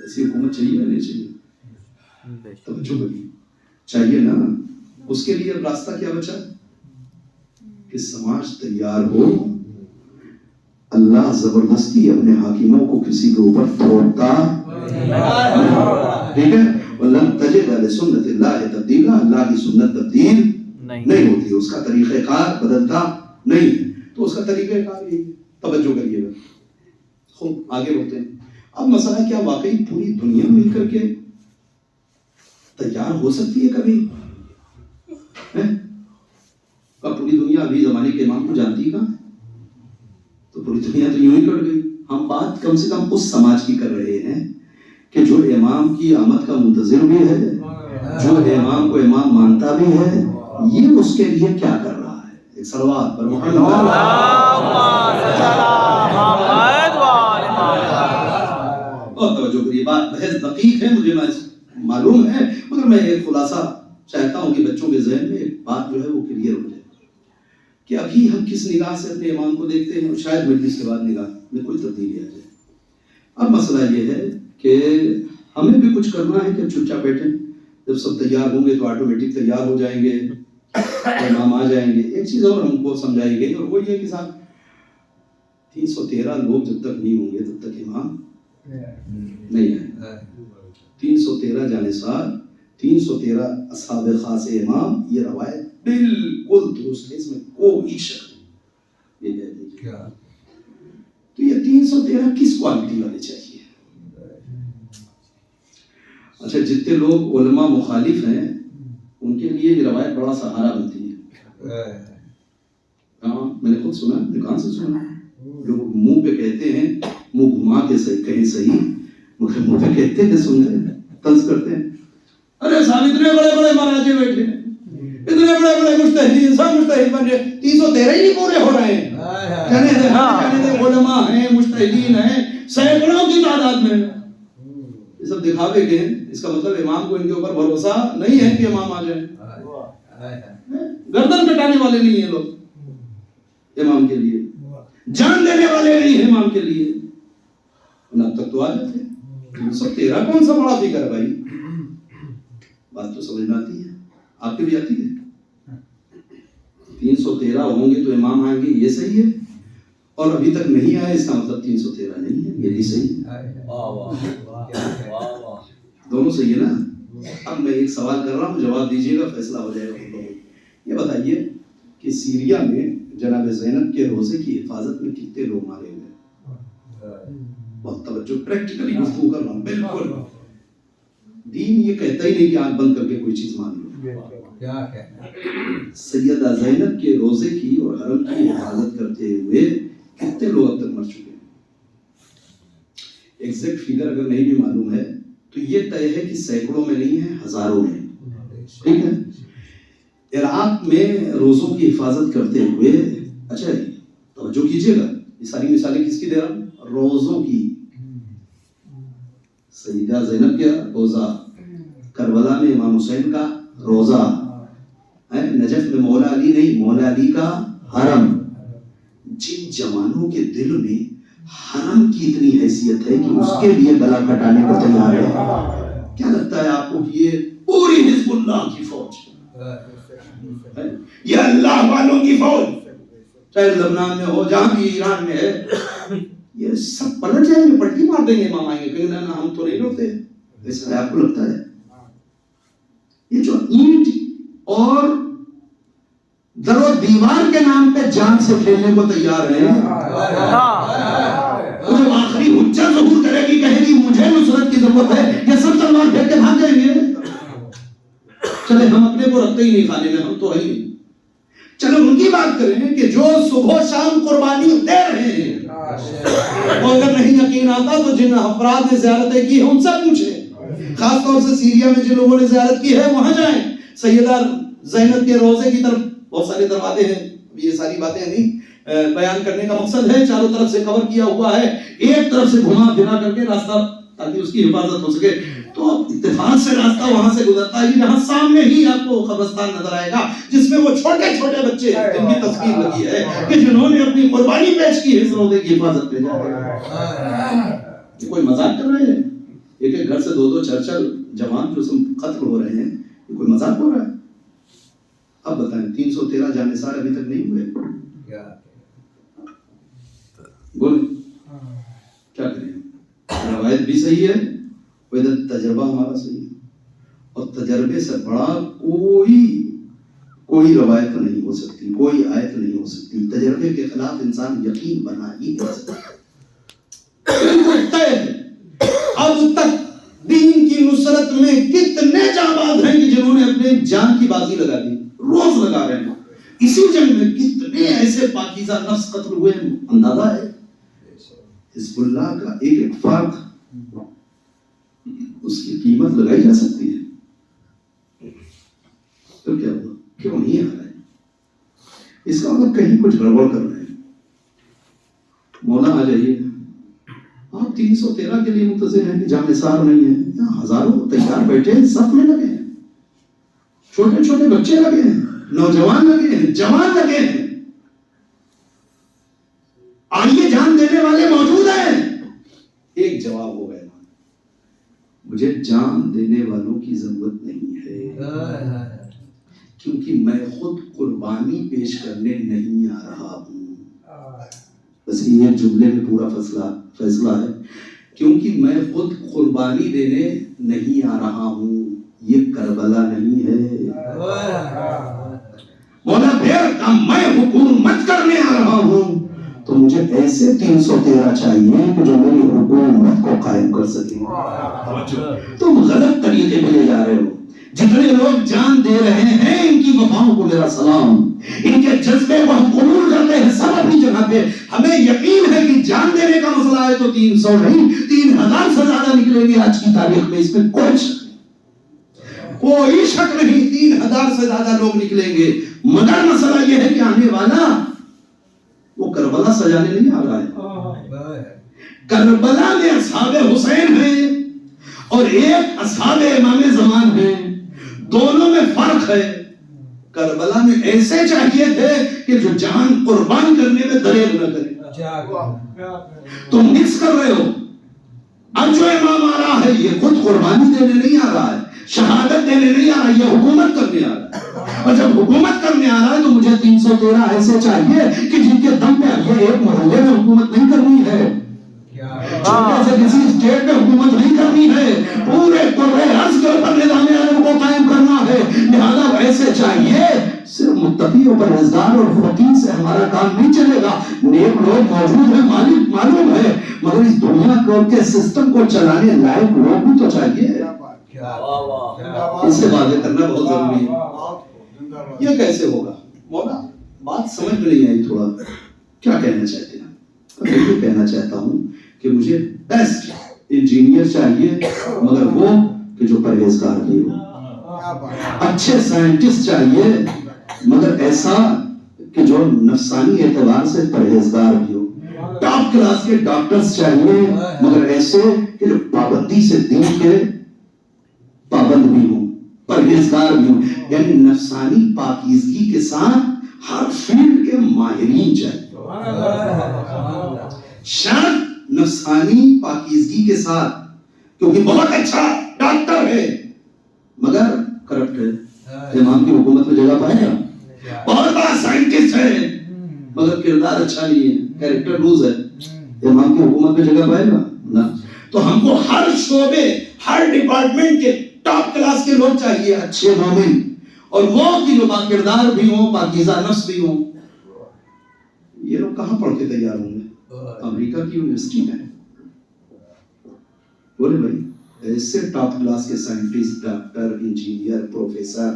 ایسی حکومت چاہیے یا نہیں چاہیے؟ توجہ کریے، چاہیے نا۔ اس کے لیے اب راستہ کیا بچا کہ سماج تیار ہو، اللہ زبردستی اپنے حاکموں کو کسی کے اوپر تھوڑتا، ٹھیک ہے، وَلَن تَجِدَ لِسُنَّتِ اللَّهِ تَبْدِيلًا، اللہ کی سنت تبدیل نہیں ہوتی، اس کا طریقہ کار بدلتا نہیں ہے، تو اس کا طریقہ کار یہی ہے۔ توجہ کریے گا، خوب آگے بڑھتے ہیں۔ اب مسئلہ کیا واقعی پوری دنیا مل کر کے تیار ہو سکتی ہے کبھی؟ پوری دنیا ابھی زمانے کے امام کو جانتی کہاں؟ تو پوری دنیا تو یوں ہی کٹ گئی۔ ہم بات کم سے کم اس سماج کی کر رہے ہیں کہ جو امام کی آمد کا منتظر بھی ہے، جو امام کو امام مانتا بھی ہے، یہ اس کے لیے کیا کر رہا ہے؟ ایک صلوات پر محمد۔ اور توجہ کریے، بات بحث دقیق ہے، مجھے معلوم ہے، مگر میں ایک خلاصہ چاہتا ہوں کہ بچوں کے ذہن میں ایک بات جو ہے وہ کلیئر ہو جائے کہ ابھی ہم کس نگاہ سے اپنے امام کو دیکھتے ہیں، اور شاید مجلس کے بعد نگاہ میں کوئی تبدیلی آ جائے۔ اب مسئلہ یہ ہے کہ ہمیں بھی کچھ کرنا ہے کہ چپ چاپ بیٹھیں، جب سب تیار ہوں گے تو آٹومیٹک تیار ہو جائیں گے، امام آ جائیں گے۔ ایک چیز اور ہم کو سمجھائی گئی، اور وہ یہ کہ صاحب 313 لوگ جب تک نہیں ہوں گے تب تک امام نہیں آئے۔ 313 جانثار، 313 اصحاب خاص امام، یہ روایت بالکل درست ہے، اس میں کوئی شک نہیں۔ یہ کہہ دیجیے تو یہ 313 کس کوالٹی والے چاہیے؟ اچھا، جتنے لوگ علماء مخالف ہیں ان کے لیے یہ روایت بڑا سہارا بنتی ہے۔ ہاں، میں نے خود سنا، کہاں سے سنا؟ لوگ منہ پہ کہتے ہیں، منہ گھما کے صحیح کہیں صحیح، مگر منہ پہ کہتے ہیں، سنتے ہیں، طنز کرتے ہیں، ارے صاحب اتنے بڑے بڑے مہاراجے بیٹھے ہیں، اتنے بڑے بڑے مجتہدین، سب مجتہد بن رہے، 313 ہی نہیں پورے ہو رہے ہیں۔ کہنے دے علماء ہیں، مجتہدین ہیں، سینکڑوں کی تعداد میں، یہ سب دکھاوے کے ہیں۔ اس کا مطلب امام کو ان کے اوپر بھروسہ نہیں ہے کہ امام آ جائیں، گردن کٹانے والے نہیں ہیں لوگ امام کے لیے، جان دینے والے نہیں ہیں امام کے لیے، اب تک تو آ جاتے ہیں۔ 313 کون سا بڑا فکر ہے بھائی؟ بات تو سمجھ میں آتی ہے، آپ کے بھی آتی ہے۔ 313 ہوں گے تو امام آئیں گے، یہ صحیح ہے، اور ابھی تک نہیں آئے اس کا مطلب 313 نہیں ہے، یہ بھی صحیح ہے۔ دونوں صحیح ہے نا؟ اب میں ایک سوال کر رہا ہوں، جواب دیجیے گا، فیصلہ ہو جائے گا۔ یہ بتائیے کہ سیریا میں جناب زینب کے روزے کی حفاظت میں کتنے لوگ مارے ہوئے؟ بہت توجہ، پریکٹیکلی گفتگو کر رہا ہوں۔ بالکل دین یہ کہتا ہی نہیں کہ آنکھ بند کر کے کوئی چیز مان لو۔ سیدہ زینب کے روزے کی اور حرم کی حفاظت کرتے ہوئے کتنے لوگ اب تک مر چکے ہیں؟ ایگزیکٹ فگر اگر نہیں بھی معلوم ہے تو یہ طے ہے کہ سینکڑوں میں نہیں ہے، ہزاروں میں، ٹھیک ہے۔ عراق میں روزوں کی حفاظت کرتے ہوئے، اچھا توجہ کیجیے گا، یہ ساری مثالیں کس کی دے رہا ہوں؟ روزوں کی۔ سیدہ زینب کا روزہ، کربلا میں امام حسین کا روزہ، نجف میں مولا علی نہیں، مولا علی کا حرم۔ جن جوانوں کے دل میں حرم کی اتنی حیثیت ہے کہ اس کے لیے گلا کٹانے کو تیار ہے، کیا لگتا ہے آپ کو کہ یہ پوری حزب اللہ کی فوج، یہ اللہ والوں کی فوج، چاہے لبنان میں ہو، جہاں بھی ایران میں ہے، یہ سب پلٹ جائیں گے، پلٹی مار دیں گے، امام آئیں گے، کہیں نا ہم تو نہیں روتے؟ ایسا آپ کو لگتا ہے؟ یہ جو اینٹ اور در و دیوار کے نام پہ جان سے کھیلنے کو تیار ہیں، وہ جو آخری حجت ظہور کرے گی، کہے گی مجھے نصرت کی ضرورت ہے، یہ سب تلوار پھینک کے بھاگ جائیں گے. چلے ہم اپنے کو رکھتے ہی نہیں کھانے میں، ہم تو ہے ہی نہیں. چلو ان کی بات کریں کہ جو صبح شام قربانی دے رہے ہیں، وہ اگر نہیں یقین آتا تو جن افراد نے زیارتیں کی ہیں ان سے پوچھیں. خاص طور سے سیریا میں جن لوگوں نے زیارت کی ہے وہاں جائیں. سیدہ زینب کے روضے کی طرف بہت سارے دروازے ہیں، یہ ساری باتیں نہیں بیان کرنے کا مقصد ہے. چاروں طرف سے کور کیا ہوا ہے، ایک طرف سے گھما پھرا کر کے راستہ تاکہ اس کی حفاظت ہو سکے. تو اتفاق سے راستہ وہاں سے گزرتا ہے جہاں سامنے ہی آپ کو قبرستان نظر آئے گا جس میں وہ چھوٹے چھوٹے بچے جن کی تصویر لگی ہے کہ جنہوں نے اپنی قربانی پیش کی ہے اس روضے کی حفاظت میں. یہ کوئی مذاق کر رہے ہیں؟ ایک ایک گھر سے دو دو چار چار جوان جو قتل ہو رہے ہیں، یہ کوئی مذاق ہو رہا ہے؟ اب بتائیں 313 جانثار ابھی تک نہیں ہوئے، بولیں کیا کریں؟ روایت بھی صحیح ہے، تجربہ ہمارا صحیح ہے، اور تجربے سے بڑا کوئی روایت نہیں ہو سکتی، کوئی آیت نہیں ہو سکتی. تجربے کے خلاف انسان یقین بنا ہی نہیں سکتا. اب تک دین کی نصرت میں کتنے جانباز ہیں کہ جنہوں نے اپنے جان کی بازی لگا دی، روز لگا رہے ہیں. اسی جنگ میں کتنے ایسے پاکیزہ نفس قتل ہوئے، اندازہ ہے. حزب اللہ کا ایک ایک فرد اس کی قیمت لگائی جا سکتی ہے. تو کیا ہوا؟ کیوں نہیں آ رہا ہے؟ اس کا مطلب کہیں کچھ گڑبڑ کر رہے ہیں. مولا آ جائیے، آپ 313 کے لیے منتظر ہیں کہ جانثار نہیں ہیں، یہاں ہزاروں تیار بیٹھے ہیں، صف میں لگے ہیں، چھوٹے چھوٹے بچے لگے ہیں، نوجوان لگے ہیں، جوان لگے ہیں. آئیے جان دینے والے موجود ہیں. ایک جواب ہو گیا، مجھے جان دینے والوں کی ضرورت نہیں ہے کیونکہ میں خود قربانی پیش کرنے نہیں آ رہا ہوں. بس یہ جملے میں پورا فیصلہ ہے، کیونکہ میں خود قربانی دینے نہیں آ رہا ہوں. یہ کربلا نہیں ہے. مولا پھر میں حکومت کرنے آ رہا ہوں تو مجھے ایسے 313 چاہیے کہ جو میری حکومت کو قائم کر سکیں. تم غلط طریقے پہ لے جا رہے ہو. جتنے لوگ جان دے رہے ہیں ان کی وفاؤں کو میرا سلام، ان کے جذبے کو ہم قبول کرتے ہیں سب اپنی جگہ پہ. ہمیں یقین ہے کہ جان دینے کا مسئلہ ہے تو 300 نہیں 3000 سے زیادہ نکلیں گے آج کی تاریخ میں. اس میں کوئی شک نہیں 3000 سے زیادہ لوگ نکلیں گے. مگر مسئلہ یہ ہے کہ آنے والا وہ کربلا سجانے نہیں آ رہا ہے. کربلا میں اصحاب حسین ہیں اور ایک اصحاب امام زمان ہیں، دونوں میں فرق ہے. کربلا میں ایسے چاہیے تھے کہ جو جان قربان کرنے میں دریغ نہ کرے. تم مکس کر رہے ہو. اب جو امام آ رہا ہے یہ خود قربانی دینے نہیں آ رہا ہے، شہادت دینے نہیں آ رہا ہے، یہ حکومت کرنے آ رہا ہے. اور جب حکومت کرنے آ رہا ہے تو مجھے 313 ایسے چاہیے کہ جن کے دم پہ یہ ایک محلے میں حکومت نہیں کرنی ہے، چھوٹے سے کسی اسٹیٹ میں حکومت نہیں کرنی ہے، پورے قرے ارض کے اوپر نظام عالم کو قائم کرنا ہے. لہذا ایسے چاہیے. صرف متقی اور پرہیزگار اور فقیر سے ہمارا کام نہیں چلے گا. نیک لوگ موجود ہیں، مالک معلوم ہے، مگر اس دنیا کے سسٹم کو چلانے لائق لوگ بھی تو چاہیے. اس سے واضح کرنا بہت ضروری ہے. یہ کیسے ہوگا مولا؟ بات سمجھ میں نہیں آئی. تھوڑا کیا کہنا چاہتے ہیں؟ میں یہ کہنا چاہتا ہوں کہ مجھے بیسٹ انجینئر چاہیے مگر وہ کہ جو پرہیزگار بھی ہو. اچھے سائنٹسٹ چاہیے مگر ایسا کہ جو نفسانی اعتبار سے پرہیزگار بھی ہو. ٹاپ کلاس کے ڈاکٹرز چاہیے مگر ایسے کہ جو پابندی سے دین کے پابند بھی ہوں، پرہیزگار بھی ہوں. یعنی نفسانی پاکیزگی کے ساتھ ہر فیلڈ کے ماہرین چاہیے. شاید نفسانی پاکیزگی کے ساتھ، کیونکہ بہت اچھا ڈاکٹر ہے مگر کرپٹ ہے، امام کی حکومت میں جگہ پائے گا. بہت بڑا سائنٹسٹ ہے مگر کردار اچھا نہیں ہے، کیریکٹر لوز ہے، امام کی حکومت میں جگہ پائے گا نا. تو ہم کو ہر شعبے ہر ڈپارٹمنٹ کے ٹاپ کلاس کے لوگ چاہیے، اچھے مومن. اور وہ کہ جو باکردار بھی ہوں، پاکیزہ نفس بھی ہوں. یہ لوگ کہاں پڑھ کے تیار ہوں گے؟ امریکہ کی یونیورسٹی میں. بولے بھائی ایسے ٹاپ کلاس کے سائنٹسٹ، ڈاکٹر، انجینئر، پروفیسر،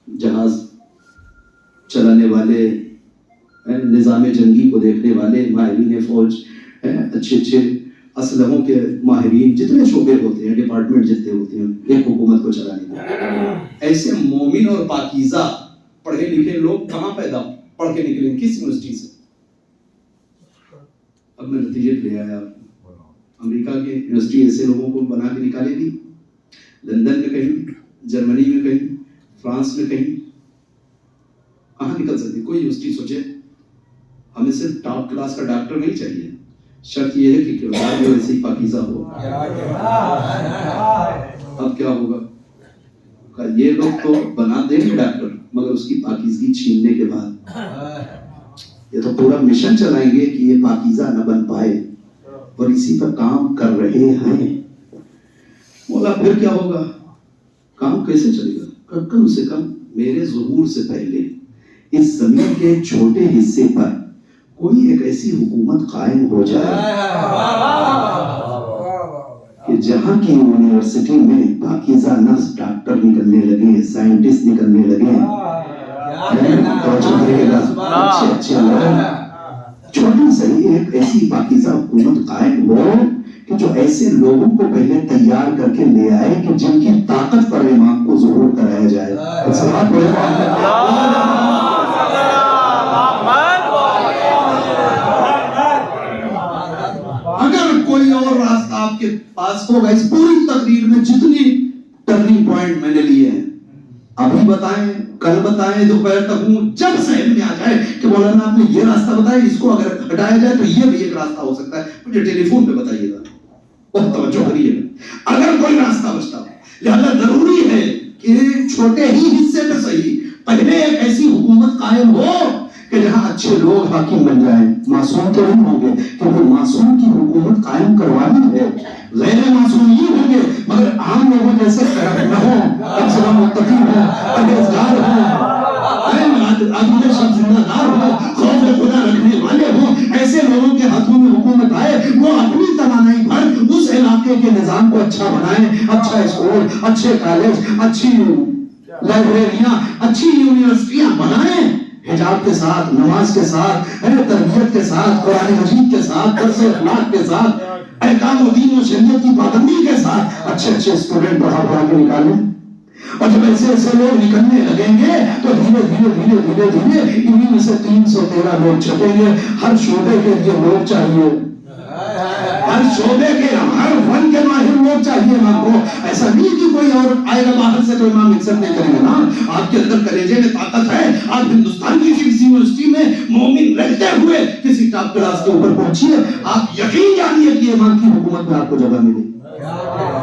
جہاز چلانے والے، نظام جنگی کو دیکھنے والے، ماہرین فوج، اچھے اچھے اسلحوں کے ماہرین، جتنے شعبے ہوتے ہیں، ڈپارٹمنٹ جتنے ہوتے ہیں ایک حکومت کو چلانے کے، ایسے مومن اور پاکیزہ پڑھے لکھے لوگ کہاں پیدا ہوں؟ پڑھ کے نکلے کس یونیورسٹی سے؟ اب میں نتیجے لے آیا. امریکہ کی یونیورسٹی ایسے لوگوں کو بنا کے نکالے گی، لندن میں کہیں، جرمنی میں کہیں، فرانس میں کہیں، کہاں نکل سکتی کوئی یونیورسٹی؟ سوچے ہمیں صرف ٹاپ کلاس کا ڈاکٹر نہیں چاہیے، شرط یہ ہے کہ کردار جو ایسے ہی پاکیزہ ہو. اب کیا ہوگا؟ یہ لوگ تو بنا دیں گے ڈاکٹر، مگر اس کی پاکیزگی چھیننے کے بعد یہ تو پورا مشن چلائیں گے کہ یہ پاکیزہ نہ بن پائے، اور اسی پر کام کر رہے ہیں. مولا پھر کیا ہوگا؟ کام کیسے چلے گا؟ کم سے کم میرے ظہور سے پہلے اس زمین کے چھوٹے حصے پر کوئی ایک ایسی حکومت قائم ہو جائے کہ جہاں کی یونیورسٹی میں پاکیزہ نفس ڈاکٹر نکلنے لگے، سائنٹسٹ نکلنے لگے، اچھے اچھے لوگ، چھوٹی سی ایک ایسی پاکیزہ حکومت قائم ہو کہ جو ایسے لوگوں کو پہلے تیار کر کے لے آئے کہ جن کی طاقت پر امام کو ظہور کرایا جائے. اگر کوئی اور راستہ آپ کے پاس ہوگا، اس پوری تقریر میں جتنی ٹرننگ پوائنٹ میں نے لیے ہیں ابھی بتائیں، کل بتائیں، دوپہر تک ہوں، جب ذہن میں آ جائے کہ مولانا آپ نے یہ راستہ بتایا، اس کو اگر ہٹایا جائے تو یہ بھی ایک راستہ ہو سکتا ہے، مجھے ٹیلی فون پہ بتائیے گا، بہت توجہ کریے گا اگر کوئی راستہ بچتا ہو. لہذا ضروری ہے کہ چھوٹے ہی حصے پہ صحیح پہلے ایک ایسی حکومت قائم ہو کہ جہاں اچھے لوگ حاکم بن جائیں. معصوم تو نہیں ہوں گے کیونکہ معصوم کی حکومت قائم کروانی ہے، غیر معصوم ہی ہوں گے مگر عام لوگوں جیسے نہ ہوں، کم سے کم متقی ہوں، پرہیزگار ہوں، عقیدے سے زندہ دار ہوں، خوف خدا رکھنے والے ہوں. ایسے لوگوں کے ہاتھوں میں حکومت آئے، وہ اپنی توانائی بھر اس علاقے کے نظام کو اچھا بنائیں، اچھا اسکول، اچھے کالج، اچھی لائبریریاں، اچھی یونیورسٹیاں بنائیں، حجاب کے ساتھ، نماز کے ساتھ، تربیت کے ساتھ، قرآن مجید کے ساتھ، درس اخلاق کے ساتھ، احکام و دین و شریعت کی پابندی کے ساتھ اچھے اچھے اسٹوڈنٹ پڑھا کے نکالیں. اور جب ایسے ایسے لوگ نکلنے لگیں گے تو دھیرے دھیرے دھیرے دھیرے دھیرے انہیں میں سے 313 لوگ چھپیں گے. ہر شعبے کے لیے لوگ چاہیے، ہر شعبے کے، ہر فن کے ماہر لوگ چاہیے. امام کو ایسا نہیں کہ کوئی اور آئے گا باہر سے تو امام ایکسپٹ نہیں کریں گے نا. آپ کے اندر کلیجے میں طاقت ہے، آپ ہندوستان کی کسی یونیورسٹی میں مومن رہتے ہوئے کسی ٹاپ کلاس کے اوپر پہنچیے، آپ یقین جانیے کہ امام کی حکومت میں آپ کو جگہ ملے.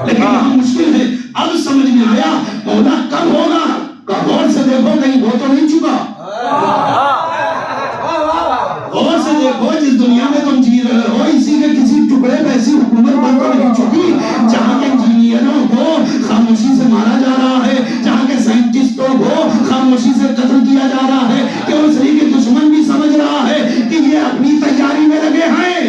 لیکن یہاں مشکل ہے. اب سمجھ میں آیا مولا کب ہوگا؟ غور سے دیکھو کہیں وہ تو نہیں چکا. غور سے دیکھو جس دنیا میں تم جی رہے ہو اسی کے کسی ٹکڑے پہ ایسی حکومت بن تو نہیں چکی جہاں کے انجینئروں کو خاموشی سے مارا جا رہا ہے، جہاں کے سائنٹسٹوں کو خاموشی سے قتل کیا جا رہا ہے، کہ اس کے دشمن بھی سمجھ رہا ہے کہ یہ اپنی تیاری میں لگے ہیں.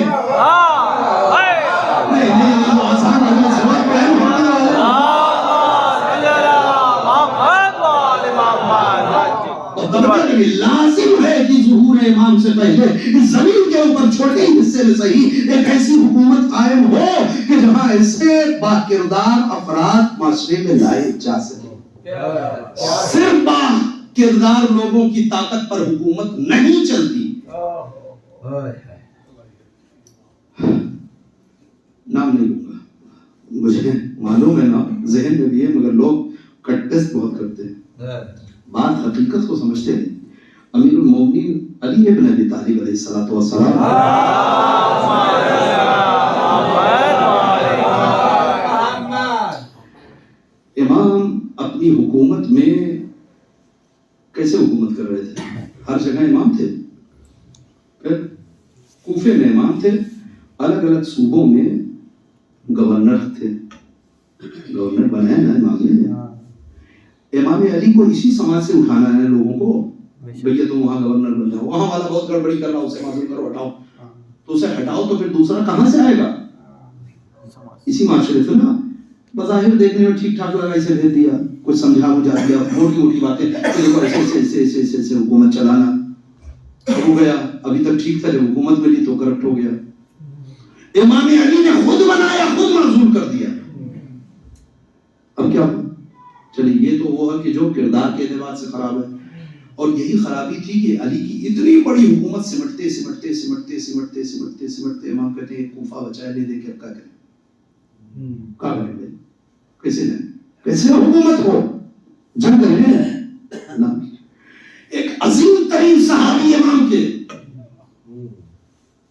لازم ہے کہ ظہور امام سے پہلے اس زمین کے اوپر چھوٹے حصے میں صحیح ایک ایسی حکومت قائم ہو کہ جہاں ایسے باکردار افراد معاشرے میں لائے جا سکے. صرف باکردار لوگوں کی طاقت پر حکومت نہیں چلتی. نام نہیں لوں گا، مجھے معلوم ہے نام ذہن میں بھی ہے، مگر لوگ کٹ ٹیسٹ بہت کرتے ہیں، بات حقیقت کو سمجھتے ہیں. امیر المومنین علی ابن ابی طالب علیہ الصلوۃ والسلام امام اپنی حکومت میں کیسے حکومت کر رہے تھے؟ ہر جگہ امام تھے، پھر کوفے میں امام تھے، الگ الگ صوبوں میں گورنر تھے. گورنر بنے نا امام نے. امام علی کو اسی سماج سے اٹھانا ہے لوگوں کو، بھیا تم وہاں گورنر بن جاؤ، وہاں والا بہت گڑبڑی کر رہا ہے، اسے معذور کرو، ہٹاؤ، تو اسے ہٹاؤ تو پھر دوسرا کہاں سے آئے گا؟ اسی معاشرے سے نا۔ بظاہر دیکھنے میں ٹھیک ٹھاک لگا، اسے بھیج دیا، کچھ سمجھا بجھا دیا، موٹی موٹی باتیں، ایسے حکومت چلانا ہو گیا، ابھی تک ٹھیک تھا، جب حکومت ملی تو کرپٹ ہو گیا۔ امام علی نے خود بنایا، خود معزول کر دیا، اب کیا ہو؟ چلیے یہ تو وہ ہے کہ جو کردار کے اعتبار سے خراب ہے، اور یہی خرابی تھی کہ علی کی اتنی بڑی حکومت سمٹتے سمٹتے سمٹتے سمٹتے سمٹتے سمٹتے امام کہتے ہیں کوفہ بچائے لے دے کے اب کیا کریں؟ کیا کریں گے؟ کیسے حکومت ہو؟ جنگ کریں نا۔ ایک عظیم ترین صحابی امام کے،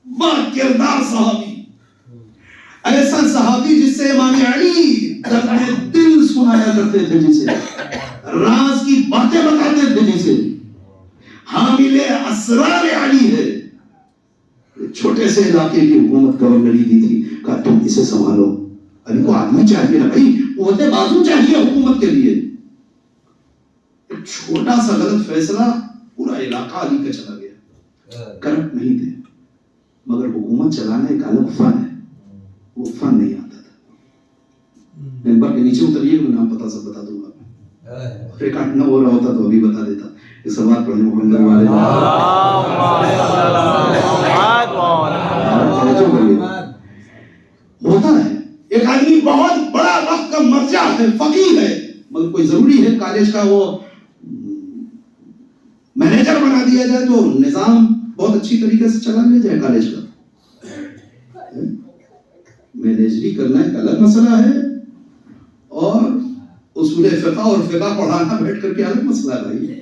با کردار صحابی، ایسا صحابی جس سے امام علی درد دل سنایا کرتے تھے، جسے راز کی باتیں بتاتے تھے، جسے حامل اسرار علی ہے، چھوٹے سے علاقے کی حکومت گورنری دی تھی، کہا تم اسے سنبھالو۔ علی کو آدمی چاہیے نا بھائی، قوت بازو چاہیے حکومت کے لیے۔ ایک چھوٹا سا غلط فیصلہ پورا علاقہ علی کا چلا گیا، کرپٹ نہیں تھے، مگر حکومت چلانا ایک الگ فن ہے، وہ فن نہیں آتا تھا۔ ممبر کے نیچے اتریے، میں نام پتا سب بتا دوں گا، ریکارڈ نہ ہو رہا ہوتا تو ابھی بتا دیتا۔ اس سوال پڑھنے محمد والے ہوتا ہے ایک آدمی بہت بڑا وقت کا مرجع ہے، فقیہ ہے، مگر کوئی ضروری ہے کالج کا وہ مینیجر بنا دیا جائے تو نظام بہت اچھی طریقے سے چلا لیا جائے کالج کا۔ مینیجری کرنا ایک الگ مسئلہ ہے، اور اصول فقہ اور فقہ پڑھانا بیٹھ کر کے الگ مسئلہ ہے بھائی۔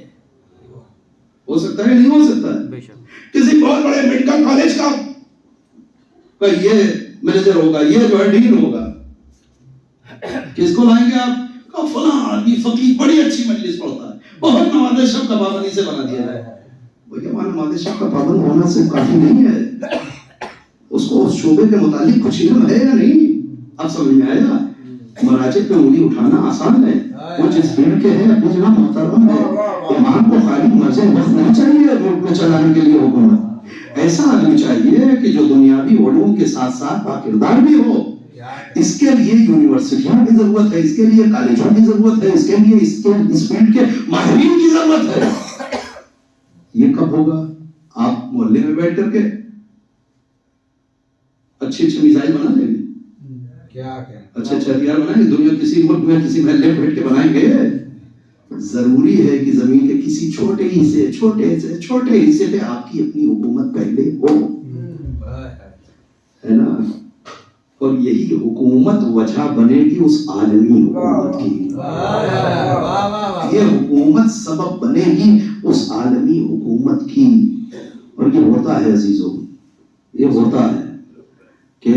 ہو سکتا ہے نہیں ہو سکتا ہے؟ کسی بہت بڑے میڈیکل کالج کا یہ مینیجر ہوگا، یہ جو ہے ڈین ہوگا، کس کو لائیں گے آپ؟ کہ فلاں آدمی فقیہ بڑی اچھی مجلس پڑھتا ہے، بہت نماز شب کا پابند اسے بنا دیا جائے۔ بھیا وہاں نماز شب کا پابند ہونا صرف کافی نہیں ہے، اس کو اس شعبے کے متعلق کچھ علم ہے یا نہیں؟ آپ سمجھ میں آیا؟ مراجع پہ انگلی اٹھانا آسان ہے، وہ جس فیلڈ کے ہیں اپنی جگہ محترم ہے۔ امام کو خالی مرجع وقت نہیں چاہیے ملک میں چلانے کے لیے حکومت، ایسا آدمی چاہیے کہ جو دنیاوی علوم کے ساتھ ساتھ باکردار بھی ہو۔ اس کے لیے یونیورسٹیوں کی ضرورت ہے، اس کے لیے کالجوں کی ضرورت ہے، اس کے لیے اس فیلڈ کے ماہرین کی ضرورت ہے۔ یہ کب ہوگا؟ آپ محلے میں بیٹھ کر کے اچھی اچھی میزائل بنا لیں گے، اچھے اچھے ہتھیار بنائیں گے، دنیا کسی ملک میں کسی محلے میں بیٹھ کے بنائیں گے؟ ضروری ہے کہ زمین کے کسی چھوٹے حصے پہ آپ کی اپنی حکومت پہلے ہو، ہے نا؟ اور یہی حکومت وجہ بنے گی اس عالمی حکومت کی، یہ حکومت سبب بنے گی اس عالمی حکومت کی۔ اور یہ ہوتا ہے عزیزوں، یہ ہوتا ہے کہ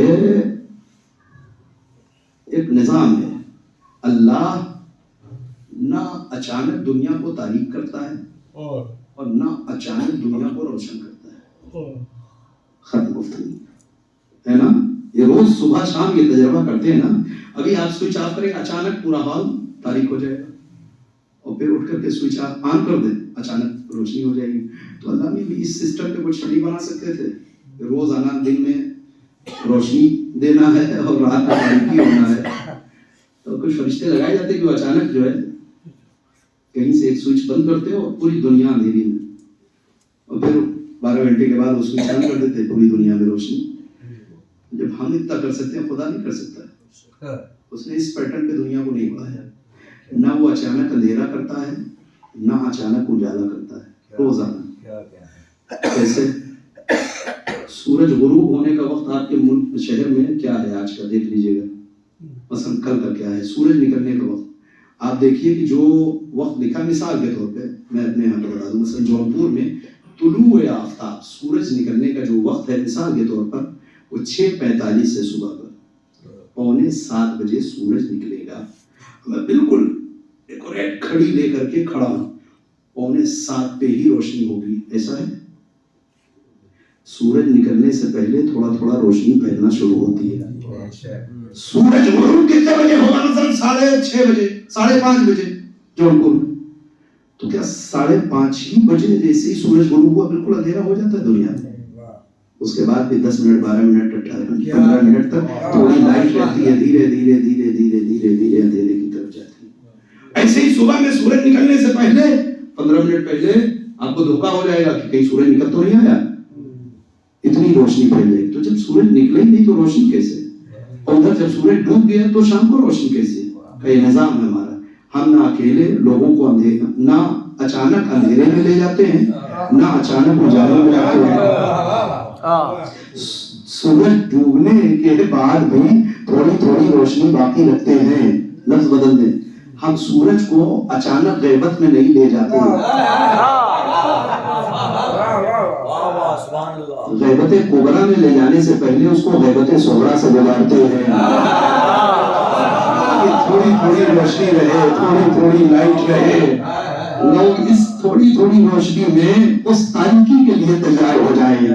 ایک نظام ہے، اللہ نہ اچانک دنیا کو تاریک کرتا ہے اور نہ اچانک دنیا کو روشن کرتا ہے۔ ختم گفتگو ہے نا؟ یہ روز صبح شام یہ تجربہ کرتے ہیں نا۔ ابھی آپ سوئچ آف کریں، اچانک پورا ہال تاریک ہو جائے گا، اور پھر اٹھ کر کے سوئچ آن کر دیں، اچانک روشنی ہو جائے گی۔ تو اللہ نے بھی اس سسٹم پہ کچھ نہیں بنا سکتے تھے؟ روزانہ دن میں روشنی دینا ہے اور رات میں تاریکی ہونا ہے، تو کچھ فرشتے لگائے جاتے کہ وہ اچانک جو ہے کہیں سے ایک سوئچ بند کرتے ہو اور پوری دنیا اندھیری میں، اور پھر 12 گھنٹے کے بعد وہ سوئچ آن کر دیتے، پوری دنیا میں روشنی۔ جب ہم اتنا کر سکتے ہیں، خدا نہیں کر سکتا؟ اس نے اس پیٹرن پہ دنیا کو نہیں بڑھایا، نہ وہ اچانک اندھیرا کرتا ہے نہ اچانک اجالا کرتا ہے، روزانہ۔ کیسے؟ سورج غروب ہونے کا وقت آپ کے ملک شہر میں کیا ہے آج کا؟ دیکھ لیجئے گا، مثلا کل کا کیا ہے؟ سورج نکلنے کا وقت آپ دیکھیے کہ جو وقت لکھا، مثال کے طور پہ میں اپنے یہاں پہ بتا دوں، مثلا جونپور میں طلوع آفتاب، سورج نکلنے کا جو وقت ہے مثال کے طور پر، وہ 6:45 سے صبح کا 6:45 بجے سورج نکلے گا۔ میں بالکل ایکوریٹ کھڑی لے کر کے کھڑا ہوں، 6:45 پہ ہی روشنی ہوگی، ایسا ہے؟ سورج نکلنے سے پہلے تھوڑا تھوڑا روشنی پھیلنا شروع ہوتی ہے۔ سورج غروب کتنے بجے ہوگا؟ مثلا 6:30 بجے، 5:30 بجے، جونپور میں. تو کیا 5:30 ہی بجے جیسے ہی سورج غروب ہوا بالکل اندھیرا ہو جاتا ہے دنیا میں. اس کے بعد بھی 10 منٹ 12 منٹ 15 منٹ تک تھوڑی لائٹ رہتی ہے, دھیرے دھیرے دھیرے دھیرے دھیرے دھیرے اندھیرے کی طرف جاتی ہے. ایسے ہی صبح میں سورج نکلنے سے پہلے 15 منٹ پہلے آپ کو دھوکا ہو جائے گا کہ کہیں سورج نکل تو نہیں آیا, اتنی روشنی پھیل جائے. تو جب سورج نکلے ہی نہیں تو روشنی کیسے, اور ادھر جب سورج ڈوب گیا تو شام کو روشنی کیسے. یہ نظام ہے ہمارا. ہم نہ اکیلے لوگوں کو اندھیرا, نہ اچانک اندھیرے میں لے جاتے ہیں, نہ اچانک اجالے میں لاتے ہیں. سورج ڈوبنے کے بعد بھی تھوڑی تھوڑی روشنی باقی رکھتے ہیں. لفظ بدل دیں, ہم سورج کو اچانک غیبت میں نہیں لے جاتے. غیبت کبریٰ میں لے جانے سے پہلے اس کو غیبت صغریٰ سے گزارتے ہیں. تھوڑی تھوڑی روشنی رہے, تھوڑی تھوڑی لائٹ رہے, لوگ اس تھوڑی تھوڑی روشنی میں اس تاریکی کے لیے تیار ہو جائیں.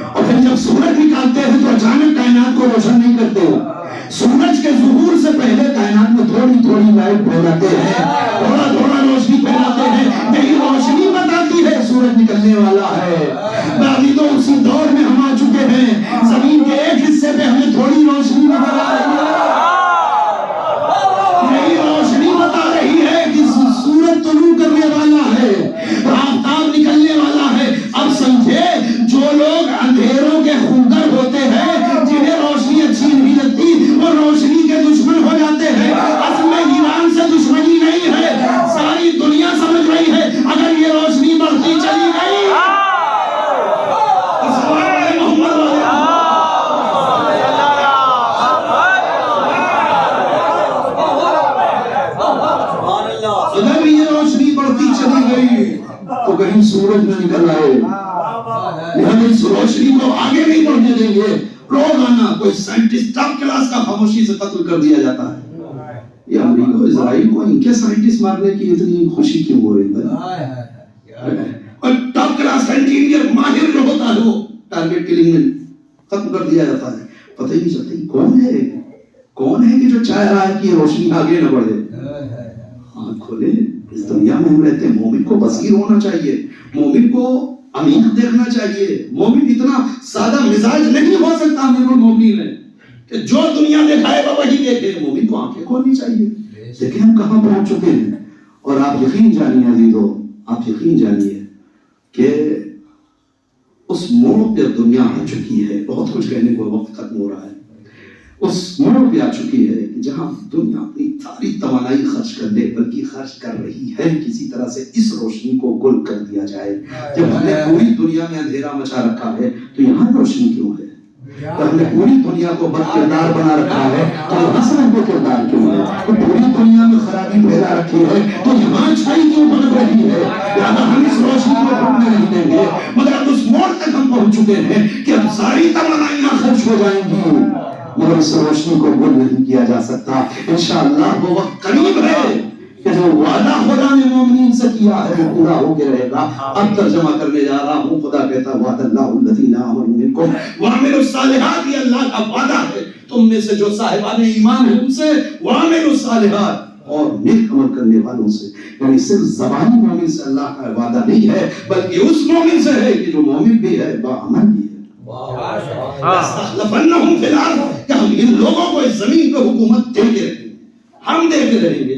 اور پھر جب سورج نکالتے ہیں تو اچانک کائنات کو روشن نہیں کرتے. سورج کے ظہور سے پہلے کائنات میں تھوڑی تھوڑی لائٹ پھیلاتے ہیں, تھوڑا تھوڑا روشنی پھیلاتے ہیں. یہی روشنی بتاتی ہے سورج نکلنے والا ہے. باقی تو اسی دور میں ہم آ چکے ہیں, زمین کے ایک حصے پہ ہمیں تھوڑی روشنی نظر آ رہی ہے. یہی روشنی بتا رہی ہے کہ سورج طلوع کرنے والا ہے, آفتاب نکلنے والا ہے. اب سمجھے, جو لوگ اندھیروں کے خونگر ہوتے ہیں, جنہیں روشنی اچھی نہیں لگتی, وہ روشنی کے دشمن ہو جاتے ہیں. اصل میں ایران سے دشمنی نہیں ہے, ساری دنیا سمجھ رہی ہے اگر یہ روشنی بڑھتی چلی گئی تو کہیں سورج نہ نکل آئے. لہذا اس روشنی کو آگے نہیں بڑھنے دیں گے. روزانہ کوئی سائنٹسٹ ٹاپ کلاس کا خاموشی سے قتل کر دیا جاتا ہے. یہ امریکہ و اسرائیل کو ان کے سائنٹسٹ مارنے کی اتنی خوشی کیوں ہو رہی ہے؟ اور ٹاپ کلاس انجینئر ماہر جو ہوتا ہے وہ ٹارگیٹ کلنگ میں ختم کر دیا جاتا ہے. پتہ ہی نہیں چلتا کون ہے کہ جو چاہ رہا ہے کہ یہ روشنی آگے نہ بڑھے. آنکھ کھولے, اس دنیا میں ہم رہتے ہیں. مومن کو بصیر ہونا چاہیے, مومن کو عمیق دیکھنا چاہیے. مومن اتنا سادہ مزاج نہیں ہو سکتا امیر المومنین ہے کہ جو دنیا دکھائے گا وہی دیکھے. مومن کو آنکھیں کھولنی چاہیے. دیکھیں ہم کہاں پہنچ چکے ہیں. اور آپ یقین جانیے عزیزو, آپ یقین جانیے کہ اس موڑ پہ دنیا آ چکی ہے. بہت کچھ کہنے کو وقت ختم ہو رہا ہے. اس موڑ پہ آ چکی ہے کہ جہاں دنیا اپنی ساری توانائی خرچ کر دے, بلکہ خرچ کر رہی ہے کسی طرح سے اس روشنی کو گل کر دیا جائے. جب ہم نے پوری دنیا میں اندھیرا مچا رکھا ہے تو یہاں روشنی کیوں ہے؟ جب ہم نے پوری دنیا کو بد کردار بنا رکھا ہے تو حسن کو کردار کیوں ہے؟ تو پوری دنیا میں خرابی پھیلا رکھی ہے تو یہاں اچھائی کیوں بن رہی ہے؟ لہٰذا ہم اس روشنی کو ڈھونڈنے نہیں دیں گے. مگر اب اس موڑ تک ہم پہنچ چکے ہیں کہ اب ساری توانائیاں خرچ ہو جائیں گی, مگر اس روشنی کو گل نہیں کیا جا سکتا. انشاءاللہ وہ وقت قریب ہے کہ جو وعدہ خدا نے مومنین سے کیا ہے وہ پورا ہو کے رہے گا. اب ترجمہ کرنے جا رہا ہوں. خدا کہتا ہے وعد اللہ الذین آمنوا منکم وعملوا الصالحات, یہ اللہ کا وعدہ ہے تم میں سے جو صاحبان ایمان ہیں ان سے, وعملوا الصالحات, اور نیک عمل کرنے والوں سے. یعنی صرف زبانی مومن سے اللہ کا وعدہ نہیں ہے, بلکہ اس مومن سے ہے کہ جو مومن بھی ہے باعمل بھی ہے. لَأَسْتَخْلَفَنَّهُمْ فِي الْأَرْضِ, کہ ہم ان لوگوں کو اس زمین پہ حکومت دے کے رہیں گے. ہم دے کے رہیں گے.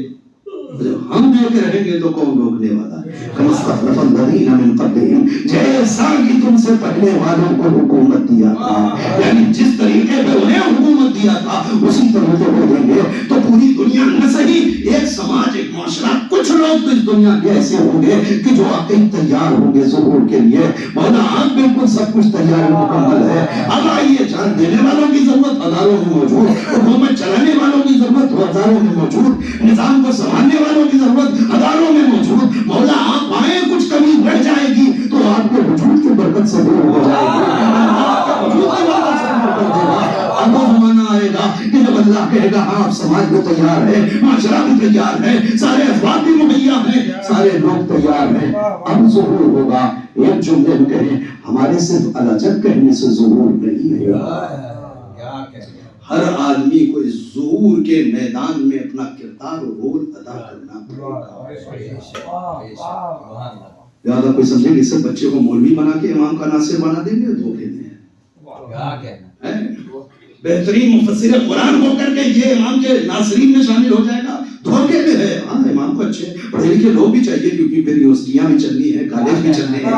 ہم دے کے رہیں گے تو کون روکنے والا ہے؟ كَمَا اسْتَخْلَفَ الَّذِينَ مِن قَبْلِهِمْ, جیسا کہ تم سے پہلے والوں کو حکومت دیا تھا, یعنی جس طریقے پہ انہیں حکومت دیا تھا اسی طرح کو دیں گے. تو پوری دنیا نہ صحیح ایک سماج, ایک معاشرہ, کچھ لوگ تو اس دنیا کے ایسے ہوں گے کہ جو واقعی تیار ہوں گے ظہور کے لیے. مولا آپ بالکل سب کچھ تیار مکمل ہے. اب آئیے, جان دینے والوں کی ضرورت ہزاروں میں موجود, حکومت چلانے والوں کی ضرورت ہزاروں میں موجود, نظام کو سنبھالنے والوں کی ضرورت ہزاروں میں موجود. مولا آپ آئے, کچھ کمی رہ جائے گی تو آپ کے وجود کی برکت سے دور ہو جائے گی. آپ کے وجود کی برکت سے دور کر دے گا. اب وہ زمانہ آئے گا کہ جب اللہ کہے گا ہاں آپ سماج بھی تیار ہے, معاشرہ بھی تیار ہے, سارے اسباب بھی مہیا ہیں, سارے لوگ تیار ہیں, اب ظہور ہوگا. ایک جملے میں کہیں, ہمارے صرف الجھن کہنے سے ظہور نہیں ہے, ہر آدمی کو اس ظہور کے میدان میں اپنا کردار اور رول ادا کرنا پڑے گا. زیادہ کوئی سمجھے کہ صرف بچے کو مولوی بنا کے امام کا ناصر بنا دیں گے, دھوکے میں ہے. بہترین مفسر قرآن ہو کر کے یہ امام کے ناصرین میں شامل ہو جائے گا, دھوکے میں ہے. ہاں امام کو اچھے پڑھے لکھے لوگ بھی چاہیے, کیونکہ پھر یونیورسٹیاں بھی چلنی ہے, کالج بھی چلنے ہیں,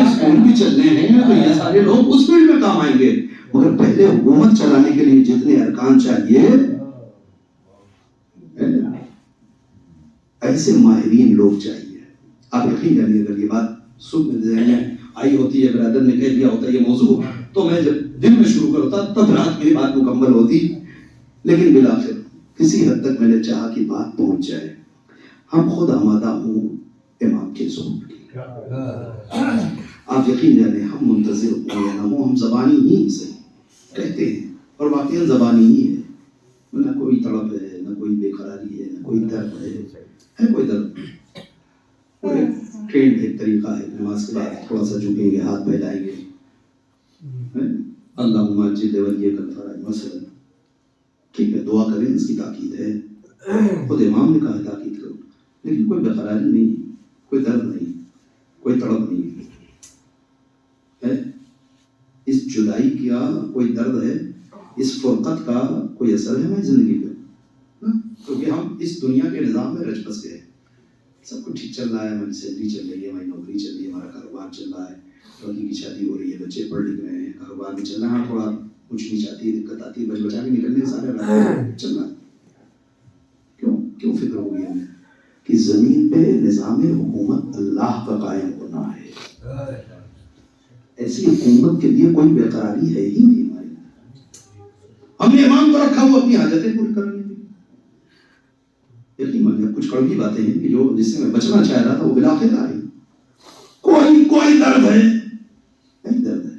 اسکول بھی چلنے ہیں, تو یہ سارے لوگ اس فیلڈ میں کام آئیں گے. مگر پہلے حکومت چلانے کے لیے جتنے ارکان چاہیے ایسے ماہرین لوگ چاہیے. آپ یقین جانیے اگر یہ بات صبح ذہن میں آئی ہوتی ہے, برادر نے کہہ دیا ہوتا یہ موضوع, تو میں جب دن میں شروع کرتا تب رات میں بات مکمل ہوتی. لیکن بالآخر کسی حد تک میں نے چاہا کہ بات پہنچ جائے. ہم خود آمادہ ہوں امام کے ظہور کی. آپ یقین جانیں ہم منتظر ہوں یا نہ ہوں, ہم زبانی ہی صحیح کہتے ہیں اور واقعی زبانی ہی ہے. نہ کوئی تڑپ ہے, نہ کوئی بے قراری ہے, نہ کوئی درد ہے کوئی درد. ٹرینڈ ایک طریقہ ہے, نماز کے بعد تھوڑا سا جھکیں گے, ہاتھ پھیلائیں گے, اللہم اجل ولیک الفرج مثلا. ٹھیک ہے, دعا کریں, اس کی تاکید ہے, خود امام نے کہا ہے تاکید کرو. لیکن کوئی بے قراری نہیں, کوئی درد نہیں, کوئی تڑپ نہیں ہے. اس جدائی کا کوئی درد ہے, اس فرقت کا کوئی اثر ہے ہماری زندگی پہ؟ کیونکہ ہم اس دنیا کے نظام میں رچ بس گئے. سب کچھ ٹھیک چل رہا ہے, ہماری سیلری چل رہی ہے, ہماری نوکری چل رہی ہے, ہمارا کاروبار چل رہا ہے, لڑکی کی شادی ہو رہی ہے, بچے پڑھ لکھ رہے ہیں, کاروبار میں چل رہا ہے. تھوڑا کچھ نہیں چاہتی ہے, دقت آتی ہے, بچ بچا کے نکلنے سارے چل رہا ہے. کیوں فکر ہو گئی ہمیں کہ زمین پہ نظام حکومت اللہ کا قائم ہونا ہے. ایسی حکومت کے لیے کوئی بے قراری ہے ہی نہیں ہماری. ہم نے امام کو رکھا وہ اپنی حاجتیں پوری کرنے کے لیے. یقین مانیے کچھ کڑوی باتیں ہیں کہ جو جس سے میں بچنا چاہ رہا تھا وہ بالآخر آئی. کوئی درد ہے نہیں, درد ہے